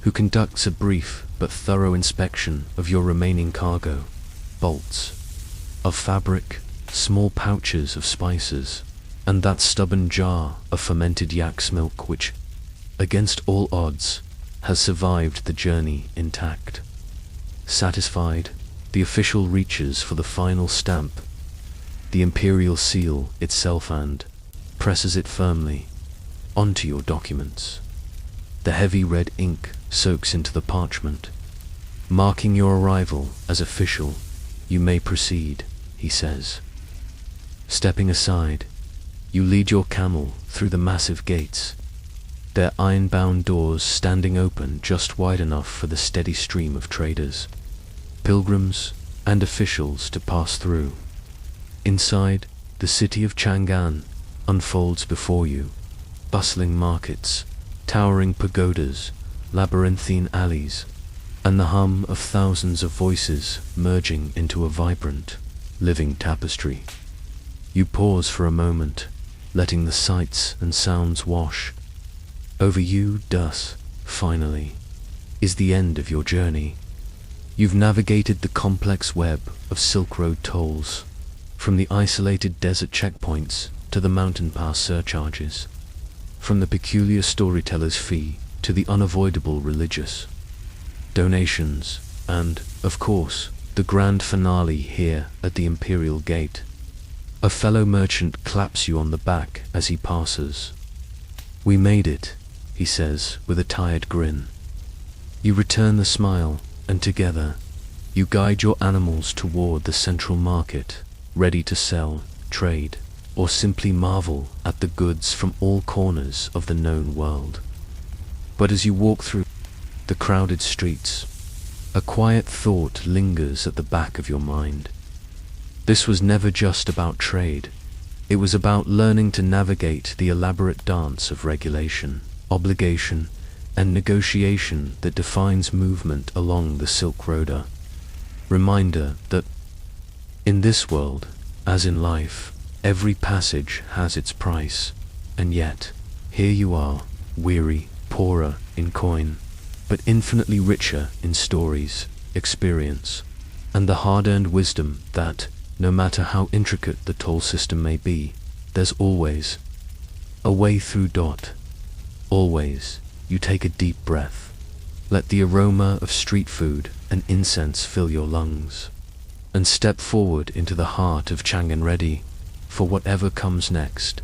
who conducts a brief but thorough inspection of your remaining cargo, bolts of fabric, small pouches of spices, and that stubborn jar of fermented yak's milk which, against all odds, has survived the journey intact. Satisfied, the official reaches for the final stamp, the imperial seal itself, and presses it firmly onto your documents. The heavy red ink soaks into the parchment, marking your arrival as official. You may proceed, he says. Stepping aside, you lead your camel through the massive gates, their iron-bound doors standing open just wide enough for the steady stream of traders, pilgrims, and officials to pass through. Inside, the city of Chang'an unfolds before you, bustling markets, towering pagodas, labyrinthine alleys, and the hum of thousands of voices merging into a vibrant, living tapestry. You pause for a moment, letting the sights and sounds wash over you. Thus, finally, is the end of your journey. You've navigated the complex web of Silk Road tolls, from the isolated desert checkpoints to the mountain pass surcharges, from the peculiar storyteller's fee to the unavoidable religious donations, and, of course, the grand finale here at the Imperial Gate. A fellow merchant claps you on the back as he passes. "We made it," he says with a tired grin. You return the smile, and together, you guide your animals toward the central market, ready to sell, trade, or simply marvel at the goods from all corners of the known world. But as you walk through the crowded streets, a quiet thought lingers at the back of your mind. This was never just about trade. It was about learning to navigate the elaborate dance of regulation, obligation, and negotiation that defines movement along the Silk Road. A reminder that, in this world, as in life, every passage has its price, and yet, here you are, weary, poorer in coin, but infinitely richer in stories, experience, and the hard-earned wisdom that, no matter how intricate the toll system may be, there's always a way through. Always, you take a deep breath. Let the aroma of street food and incense fill your lungs, and step forward into the heart of Chang'an, ready for whatever comes next.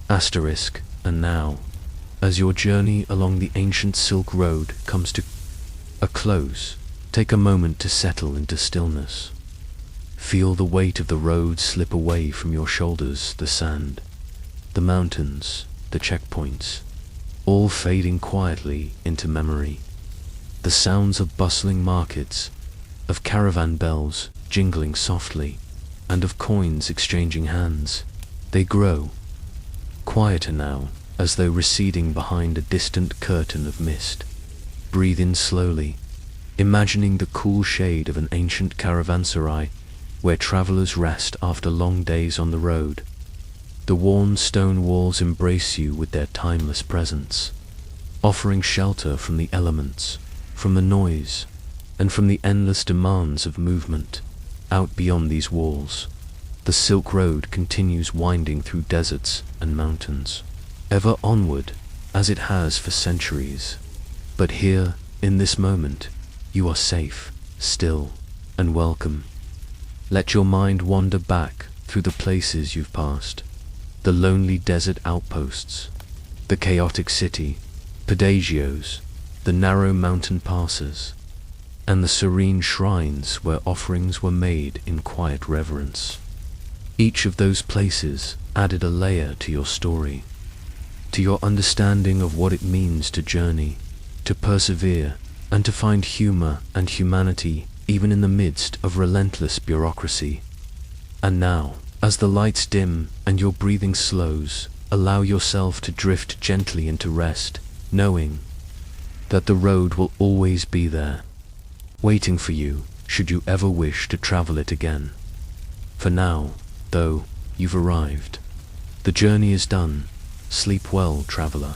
And now, as your journey along the ancient Silk Road comes to a close, take a moment to settle into stillness. Feel the weight of the road slip away from your shoulders, the sand, the mountains, the checkpoints, all fading quietly into memory. The sounds of bustling markets, of caravan bells jingling softly, and of coins exchanging hands, they grow quieter now, as though receding behind a distant curtain of mist. Breathe in slowly, imagining the cool shade of an ancient caravanserai where travelers rest after long days on the road. The worn stone walls embrace you with their timeless presence, offering shelter from the elements, from the noise, and from the endless demands of movement. Out beyond these walls, the Silk Road continues winding through deserts and mountains, ever onward, as it has for centuries. But here, in this moment, you are safe, still, and welcome. Let your mind wander back through the places you've passed, the lonely desert outposts, the chaotic city, pedagios, the narrow mountain passes, and the serene shrines where offerings were made in quiet reverence. Each of those places added a layer to your story, to your understanding of what it means to journey, to persevere, and to find humor and humanity even in the midst of relentless bureaucracy. And now, as the lights dim and your breathing slows, allow yourself to drift gently into rest, knowing that the road will always be there, waiting for you should you ever wish to travel it again. For now, though, you've arrived. The journey is done. Sleep well, traveler.